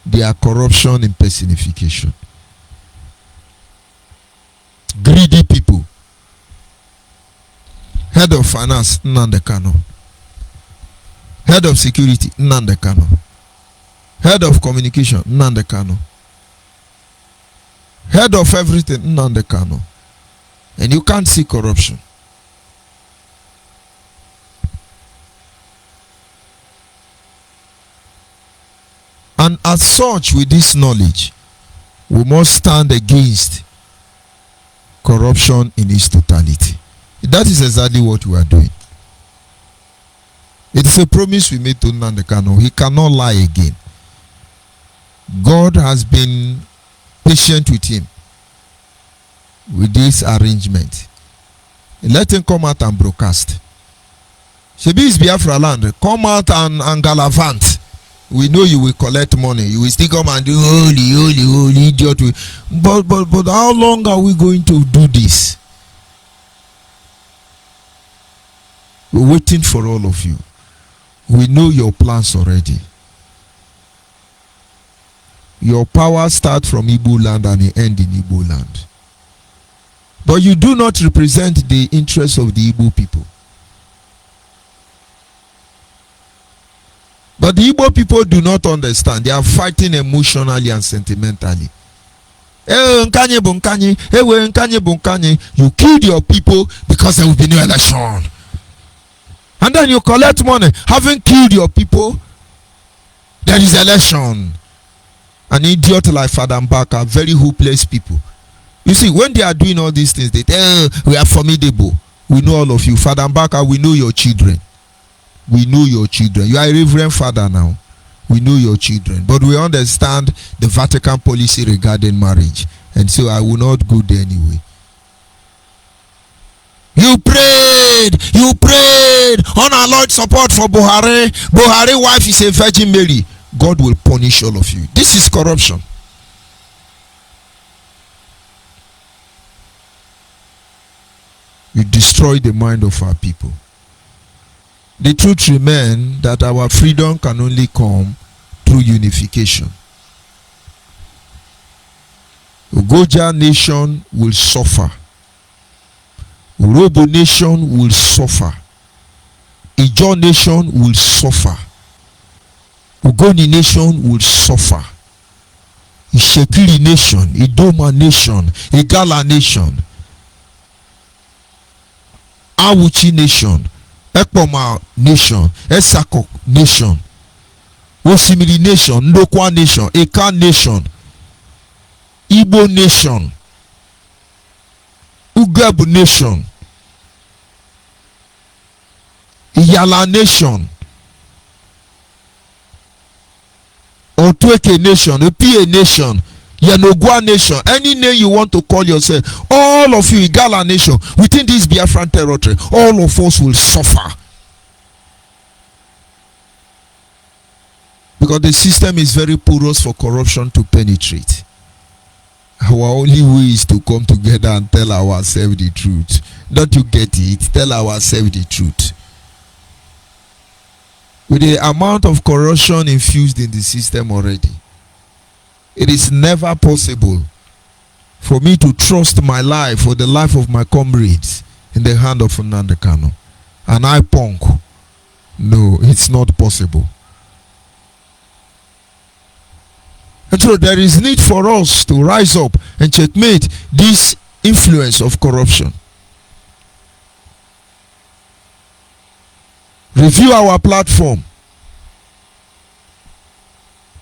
they are corruption in personification. Greedy people. Head of finance, Nnamdi Kanu. Head of security, Nnamdi Kanu. Head of communication, Nnamdi Kanu. Head of everything, Nnamdi Kanu. And you can't see corruption. And as such, with this knowledge, we must stand against corruption in its totality. That is exactly what we are doing. It is a promise we made to Nnamdi Kanu. He cannot lie again. God has been patient with him with this arrangement. Let him come out and broadcast. Shebi is Biafra land. Come out and galavant. We know you will collect money. You will still come and do holy idiot. But how long are we going to do this? We're waiting for all of you. We know your plans already. Your power starts from Igbo land and it ends in Igbo land. But you do not represent the interests of the Igbo people. But the Igbo people do not understand. They are fighting emotionally and sentimentally. You killed your people because there will be no election. And then you collect money. Having killed your people, there is election. An idiot like Father Mbaka, very hopeless people. You see, when they are doing all these things, they tell, we are formidable. We know all of you. Father Mbaka, we know your children. We know your children. You are a reverend father now. We know your children. But we understand the Vatican policy regarding marriage. And so I will not go there anyway. You prayed on our Lord support for Buhari. Buhari wife is a Virgin Mary. God will punish all of you. This is corruption. You destroy the mind of our people. The truth remains that our freedom can only come through unification. Ugoja nation will suffer. Urobo nation will suffer. Ijo nation will suffer. Ugoni nation will suffer. Ishekiri nation, Idoma nation, Igala nation, Awuchi nation, Ekpoma nation, Esakok nation, Osimiri nation, Ndokwa nation, Eka nation, Igbo nation, Ugab nation, Iyala nation, Otweke nation, Opie nation, Yanogwa nation, any name you want to call yourself, all of you, Igala nation, within this Biafran territory, all of us will suffer. Because the system is very porous for corruption to penetrate. Our only way is to come together and tell ourselves the truth. Don't you get it? Tell ourselves the truth. With the amount of corruption infused in the system already, it is never possible for me to trust my life or the life of my comrades in the hand of Nnamdi Kanu. And I punk. No, it's not possible. And so there is need for us to rise up and checkmate this influence of corruption. Review our platform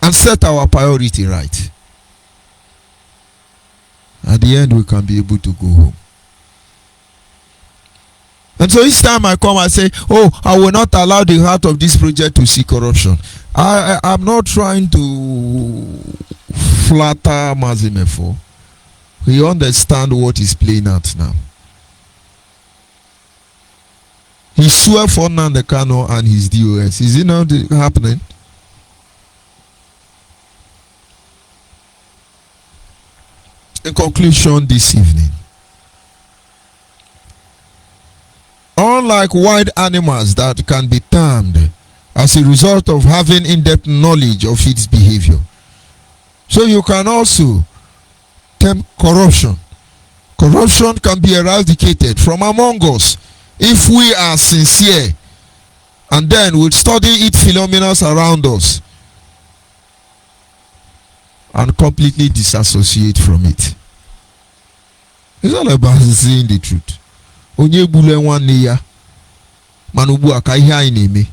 and set our priority right. At the end, we can be able to go home. And so each time I come, I say, oh, I will not allow the heart of this project to see corruption. I'm not trying to flatter Mazimefo. We understand what is playing out now. He swore for Nnamdi Kanu and his DOS. Is it not happening? In conclusion this evening, unlike wild animals that can be tamed as a result of having in-depth knowledge of its behavior, so you can also tame corruption. Corruption can be eradicated from among us if we are sincere and then we study its phenomena around us and completely disassociate from it. It's all about saying the truth. Onye gbule nwanne ya mana ugbu a ka ihe anyị na-eme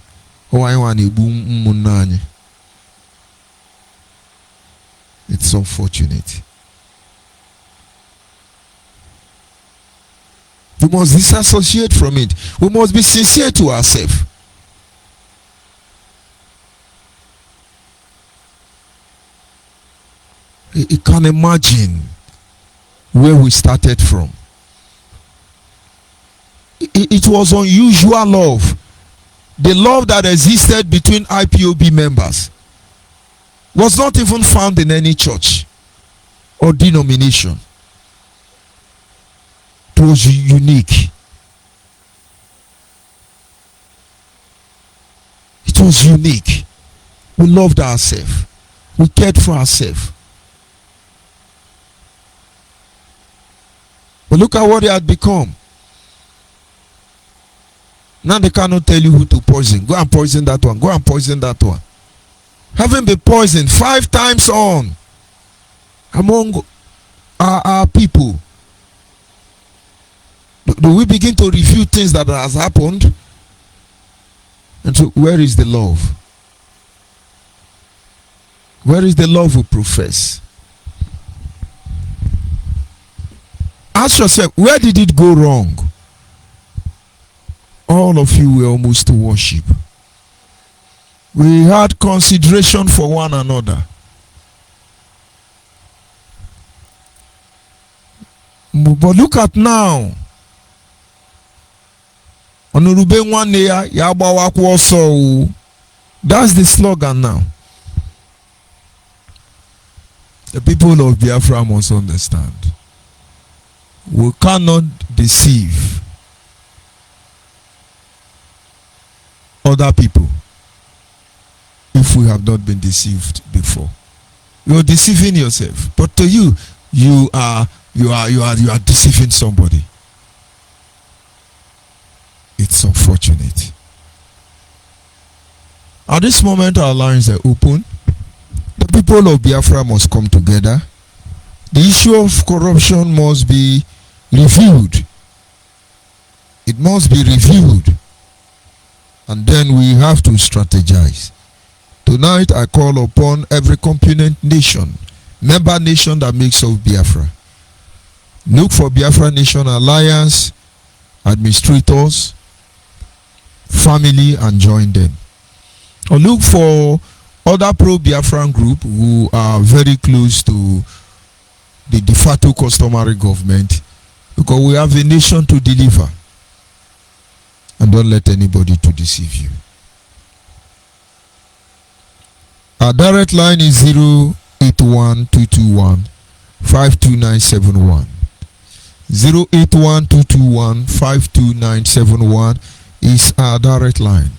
ọwa anyị nwa na-egbu ụmụnne anyị. It's unfortunate. We must disassociate from it. We must be sincere to ourselves. You can imagine where we started from. It was unusual love. The love that existed between IPOB members was not even found in any church or denomination. It was unique. It was unique. We loved ourselves. We cared for ourselves. But look at what it had become. Now they cannot tell you who to poison. Go and poison that one. Go and poison that one. having been poisoned 5 times on among our people. Do we begin to review things that has happened? And so, where is the love? Where is the love we profess? Ask yourself, where did it go wrong? All of you were almost to worship. We had consideration for one another. But look at now. That's the slogan now. The people of Biafra must understand. We cannot deceive other people if we have not been deceived before. You are deceiving yourself, but to you, you are deceiving somebody. It's unfortunate. At this moment, our lines are open. The people of Biafra must come together. The issue of corruption must be reviewed. It must be reviewed. And then we have to strategize. Tonight, I call upon every component nation, member nation that makes up Biafra. Look for Biafra Nation Alliance, administrators, family, and join them. Or look for other pro-Biafran group who are very close to the de facto customary government, because we have a nation to deliver. And don't let anybody to deceive you. Our direct line is 081-221-52971. 081-221-52971 is our direct line.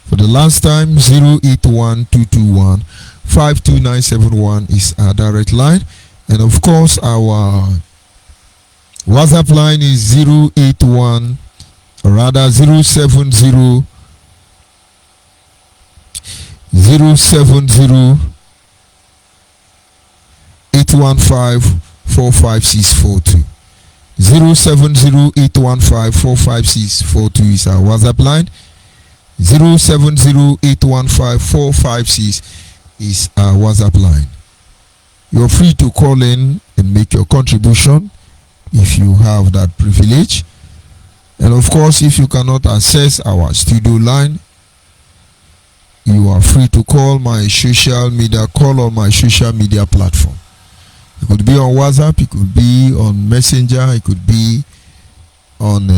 For the last time, 081-221-52971 is our direct line. And of course, our WhatsApp line is 070 815-45642. 070-815-45642 is our WhatsApp line. 070-815-456 is our WhatsApp line. You're free to call in and make your contribution if you have that privilege. And of course, if you cannot access our studio line, you are free to call my social media, call on my social media platform. It could be on WhatsApp, it could be on Messenger, it could be on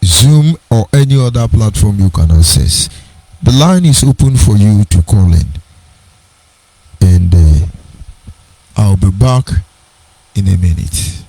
Zoom or any other platform you can access. The line is open for you to call in. And I'll be back in a minute.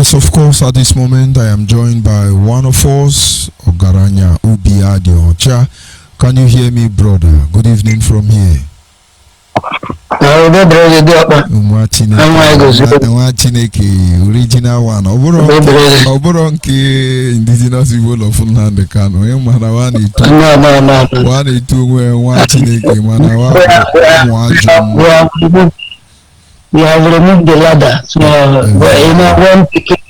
Yes, of course, at this moment I am joined by one of us, Ogaranya Ubiadi Ocha. Can you hear me, brother? Good evening from here. Nwa Chineke, original one. Oboro nke indigenous people of Nnamdi Kanu. Mana wani tu nwa Chineke mana wa we have removed the ladder. So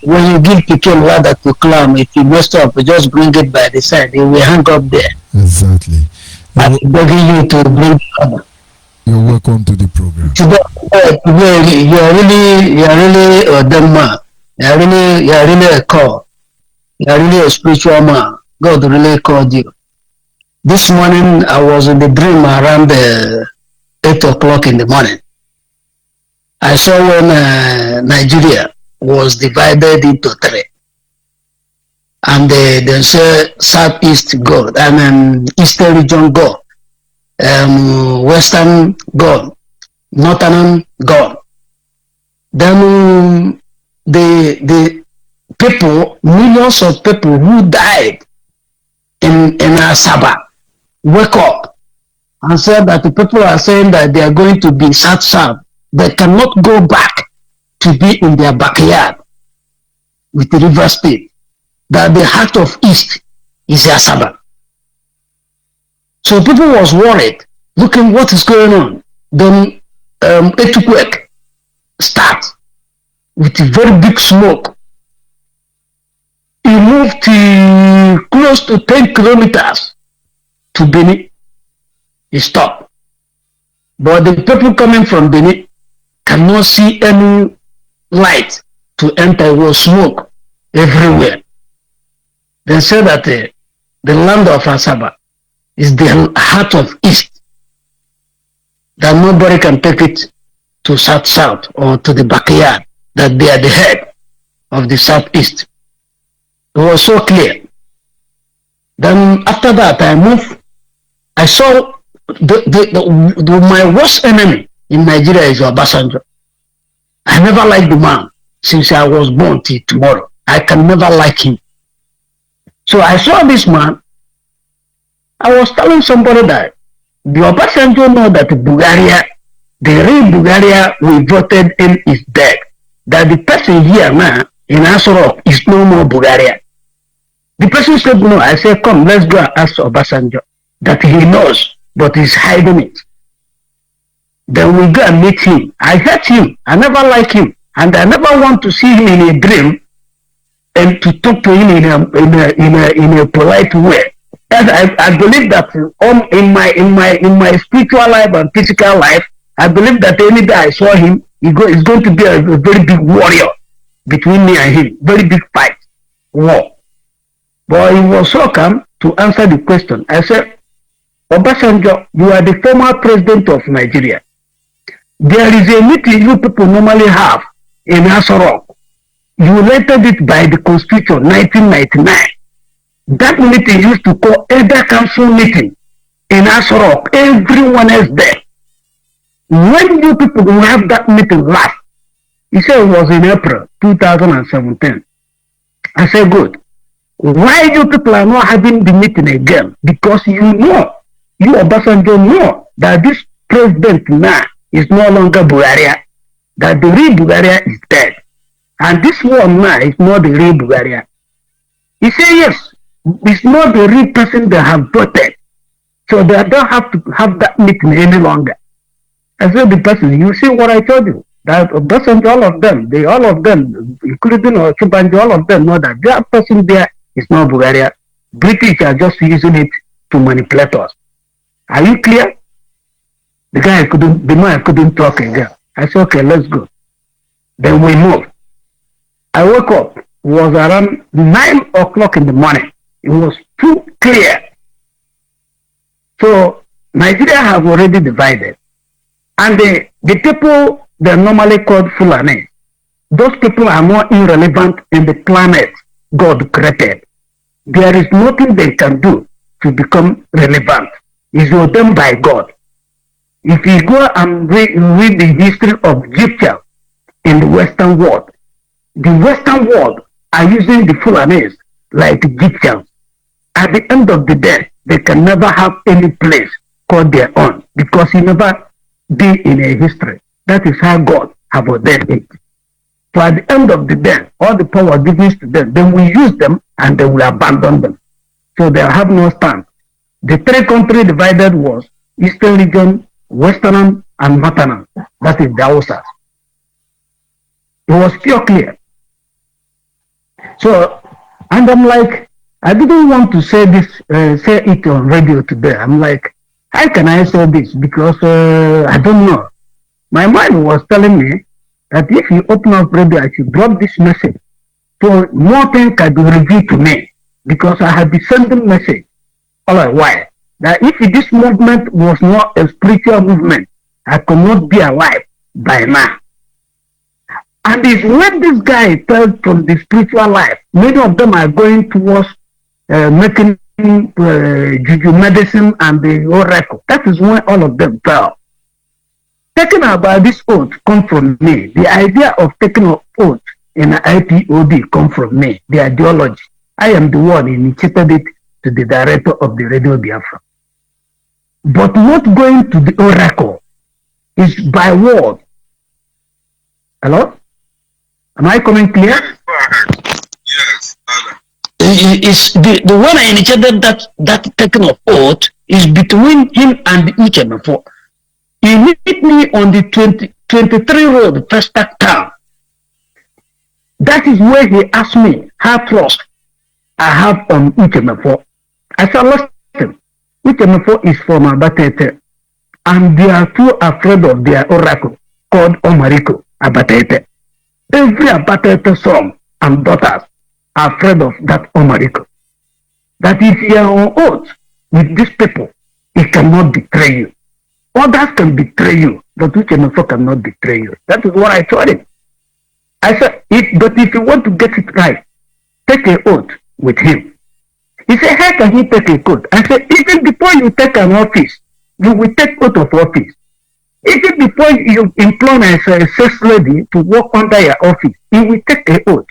when you give people ladder to climb, if you mess up, you just bring it by the side. It will hang up there. Exactly. I'm begging you to bring the ladder. You're welcome to the program. Today you're really a dumb man. You're really a call. You're really a spiritual man. God really called you. This morning I was in the dream around 8 o'clock in the morning. I saw when Nigeria was divided into three, and they say Southeast God, Eastern region God, Western God, Northern God. Then the people, millions of people who died in Asaba, wake up and said that the people are saying that they are going to be South. They cannot go back to be in their backyard with the river state. That the heart of East is Asaba. So people was worried, looking what is going on. Then earthquake start with a very big smoke. He moved close to 10 kilometers to Benin. He stopped. But the people coming from Benin cannot see any light to enter. It was smoke everywhere. They say that the land of Asaba is the heart of East, that nobody can take it to South or to the backyard, that they are the head of the Southeast. It was so clear. Then after that I moved. I saw my worst enemy in Nigeria is Obasanjo. I never liked the man since I was born till tomorrow. I can never like him. So I saw this man. I was telling somebody that the Obasanjo know that Bulgaria, the real Bulgaria we voted in is dead. That the person here now in Asorok is no more Bulgaria. The person said no. I said, come, let's go and ask Obasanjo. That he knows, but he's hiding it. Then we go and meet him. I hate him. I never like him. And I never want to see him in a dream and to talk to him in a polite way. And I believe that in my spiritual life and physical life, I believe that any day I saw him, it's going to be a very big warrior between me and him. Very big fight. War. But he was so calm to answer the question. I said, Obasanjo, you are the former president of Nigeria. There is a meeting you people normally have in Asorok. You elected it by the Constitution 1999. That meeting used to call Elder Council meeting in Asorok. Everyone is there. When you people will have that meeting last, he said it was in April 2017. I said, good. Why you people are not having the meeting again? Because you Obasanjo know that this president now is no longer Bulgaria, that the real Bulgaria is dead. And this one now is not the real Bulgaria. He said, yes, it's not the real person they have voted. So they don't have to have that meeting any longer. I said, the person, you see what I told you, that Obasanjo, all of them, including Chubanjo, all of them know that that person there is not Bulgaria. British are just using it to manipulate us. Are you clear? The man couldn't talk again. I said, okay, let's go. Then we moved. I woke up. It was around 9 o'clock in the morning. It was too clear. So Nigeria have already divided. And the people they're normally called Fulani, those people are more irrelevant in the planet God created. There is nothing they can do to become relevant. It's ordained by God. If you go and read the history of Egyptians in the Western world, the Western world are using the Fulanis like Egyptians. At the end of the day, they can never have any place called their own because it never be in a history. That is how God have ordained it. So at the end of the day, all the power given to them, they will use them and they will abandon them. So they have no stand. The three countries divided was Eastern region, Western, and Northern. That is the Hausas. It was pure clear. So, and I'm like, I didn't want to say this, say it on radio today. I'm like, how can I say this? Because I don't know. My mind was telling me that if you open up radio, I should drop this message. So more things can be revealed to me because I have been sending message all a while. That if this movement was not a spiritual movement, I could not be alive by now. And it's when this guy fell from the spiritual life, many of them are going towards making juju medicine and the oracle. That is when all of them fell. Taking about this oath come from me. The idea of taking an oath in an IPOD come from me. The ideology. I am the one initiated it to the director of the Radio Biafra. But not going to the oracle is by word. Hello? Am I coming clear? Yes. Is the one I initiated that taking of oath is between him and Uchemefo. He met me on the 23 road, first town. That is where he asked me how trust I have on Uchemefo. I said, listen, Uchemefo is from Abatete, and they are too afraid of their oracle called Omariko Abatete. Every Abatete son and daughters are afraid of that Omariko. That if you are on oath with these people, it cannot betray you. Others can betray you, but Uchemefo cannot betray you. That is what I told him. I said, but if you want to get it right, take an oath with him. He said, how can he take a oath? I said, even before you take an office, you will take oath of office. Even before you employ as a sex lady to work under your office, you will take an oath.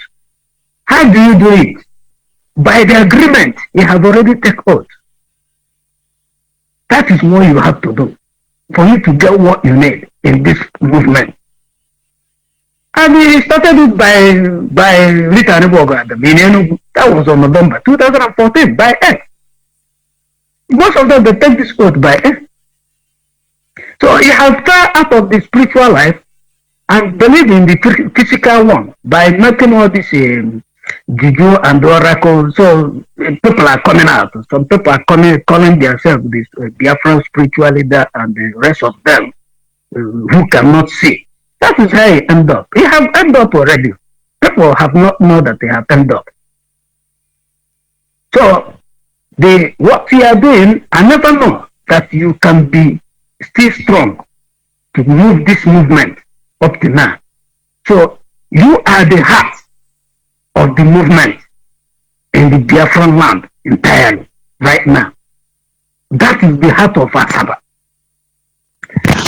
How do you do it? By the agreement, you have already taken oath. That is what you have to do for you to get what you need in this movement. And he started it by Rita Neboga, the Enugu. That was on November 2014 by X. Most of them, they take this oath by X. So you have come out of the spiritual life and believe in the physical one by making all this juju and oracle. So people are coming out. Some people are calling themselves this Biafran spiritual leader and the rest of them who cannot see. That is how you end up. You have ended up already. People have not known that they have ended up. So what you are doing, I never know that you can be still strong to move this movement up to now. So you are the heart of the movement in the Biafran land entirely right now. That is the heart of Asaba.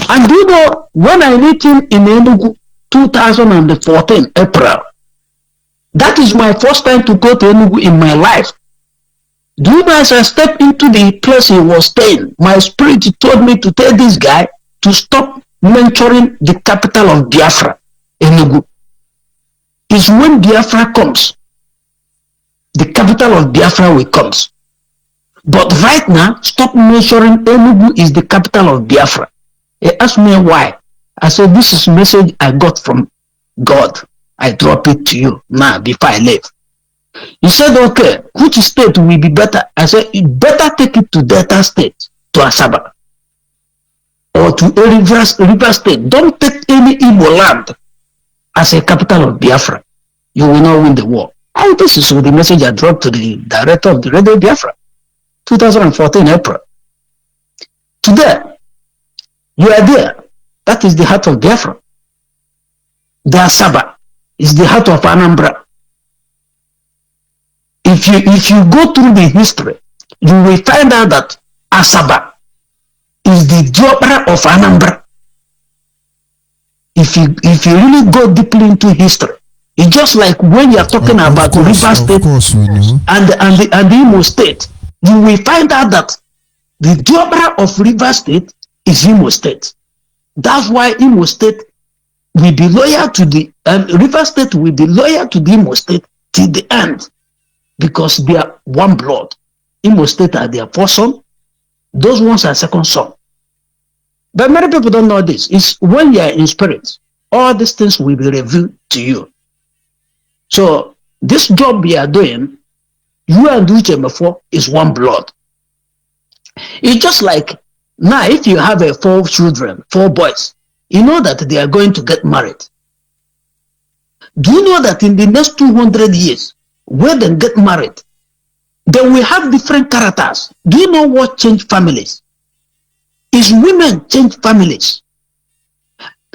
And you know, when I met him in Enugu 2014 April, that is my first time to go to Enugu in my life. Do you know, as I stepped into the place he was staying, my spirit told me to tell this guy to stop mentoring the capital of Biafra, Enugu. It's when Biafra comes, the capital of Biafra will comes. But right now, stop mentioning Enugu is the capital of Biafra. He asked me why. I said, this is a message I got from God. I drop it to you now before I leave. He said, okay, which state will be better? I said, you better take it to Delta State, to Asaba, or to a river state. Don't take any Igbo land as a capital of Biafra. You will not win the war. And this is the message I dropped to the director of the Radio Biafra, 2014 April. Today, you are there. That is the heart of Biafra. The Asaba is the heart of Anambra. If you go through the history, you will find out that Asaba is the Diopara of Anambra. If you really go deeply into history, you It's just like when you are talking about River State and the Imo State, you will find out that the Diobra of River State is Imo State. That's why Imo State will be loyal to the River State will be loyal to the Imo State till the end, because they are one blood. Imo State are their first son, those ones are second son. But many people don't know this. It's when you are in spirit, all these things will be revealed to you. So this job we are doing, you and UTM4 is one blood. It's just like now, if you have 4 children, 4 boys, you know that they are going to get married. Do you know that in the next 200 years, when they get married, they will have different characters? Do you know what changed families? Is women change families.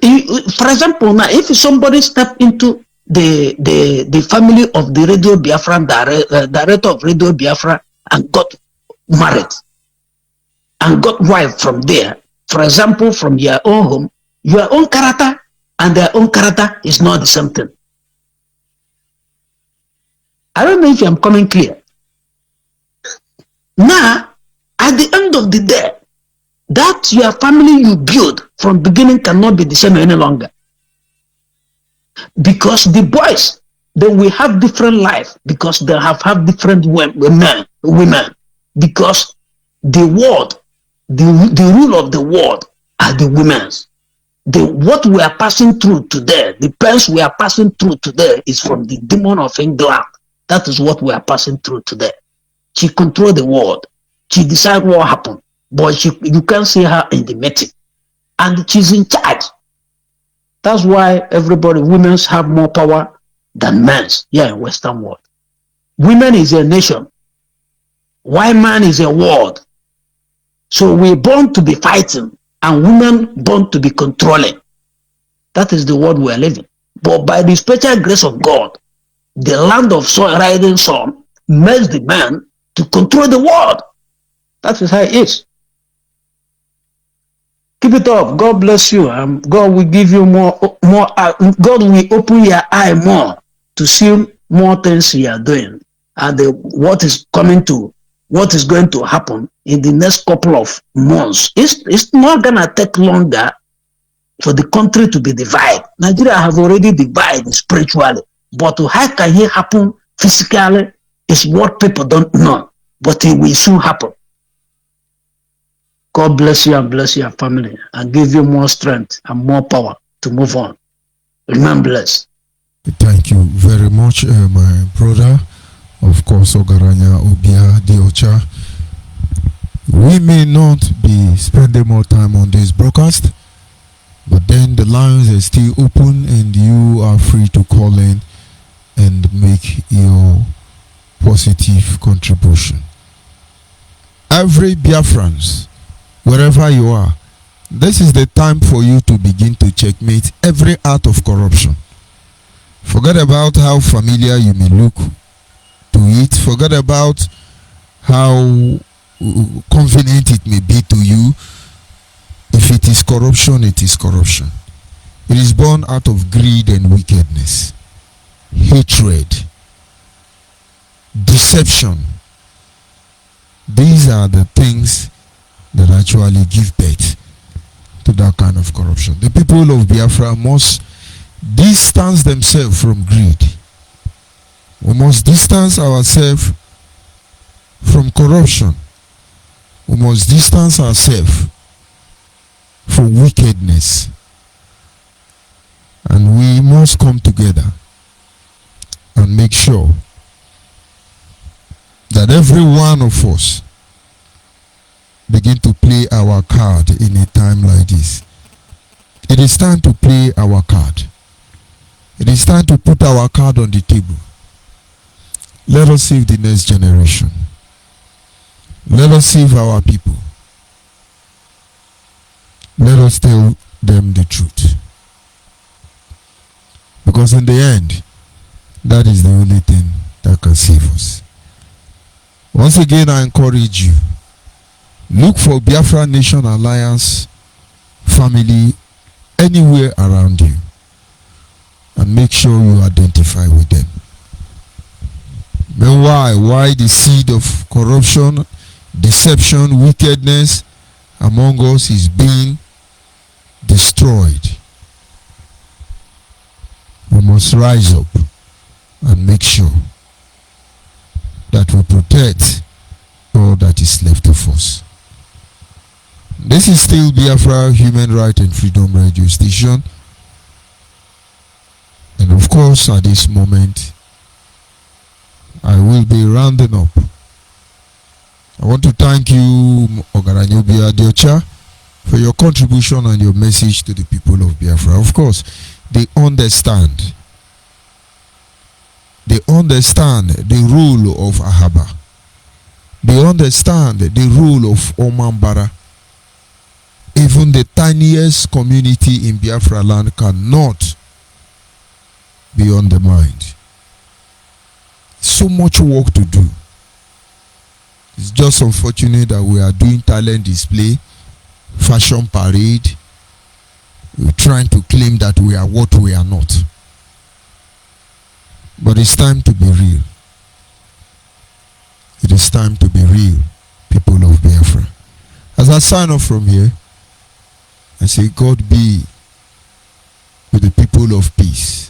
For example, now if somebody step into the family of the Radio Biafra director of Radio Biafra and got married and got wife from there, for example, from your own home, your own character and their own character is not the same thing. I don't know if I'm coming clear. Now, at the end of the day, that your family you build from beginning cannot be the same any longer. Because the boys, they will have different life, because they have different women. Because the world, the rule of the world are the women's. What we are passing through today, the pains we are passing through today is from the demon of England. That is what we are passing through today. She controls the world. She decides what happened. But you can't see her in the meeting. And she's in charge. That's why women have more power than men here in Western world. Women is a nation. White man is a world. So we're born to be fighting, and women born to be controlling. That is the world we are living. But by the special grace of God, the land of riding sun makes the man to control the world. That is how it is. Keep it up. God bless you. God will give you more. God will open your eye more to see more things you are doing, and what is going to happen in the next couple of months. It's not gonna take longer for the country to be divided. Nigeria have already divided spiritually, but how can it happen physically is what people don't know. But it will soon happen. God bless you and bless your family and give you more strength and more power to move on. Remain blessed. Thank you very much, my brother. Of course, Ogaranya Obia Diocha. We may not be spending more time on this broadcast, but then the lines are still open and you are free to call in and make your positive contribution. Every Biafrans, wherever you are, this is the time for you to begin to checkmate every act of corruption. Forget about how familiar you may look to it. Forget about how convenient it may be to you. If it is corruption, it is corruption. It is born out of greed and wickedness, hatred, deception. These are the things that actually give birth to that kind of corruption. The people of Biafra must distance themselves from greed. We must distance ourselves from corruption. We must distance ourselves from wickedness. And we must come together and make sure that every one of us begin to play our card in a time like this. It is time to play our card. It is time to put our card on the table. Let us save the next generation. Let us save our people. Let us tell them the truth. Because in the end, that is the only thing that can save us. Once again, I encourage you, look for Biafra Nation Alliance family anywhere around you. and make sure you identify with them. Meanwhile, why the seed of corruption, deception, wickedness among us is being destroyed, we must rise up and make sure that we protect all that is left of us. This is still Biafra Human Right and Freedom Radio Station. And of course, at this moment, I will be rounding up. I want to thank you, Ogaranyobia Diocha, for your contribution and your message to the people of Biafra. Of course, they understand. They understand the rule of Ahaba. They understand the rule of Omambara. Even the tiniest community in Biafra land cannot be undermined. So much work to do. It's just unfortunate that we are doing talent display, fashion parade. We're trying to claim that we are what we are not. But it's time to be real. It is time to be real, people of Biafra. As I sign off from here, I say, God be with the people of peace.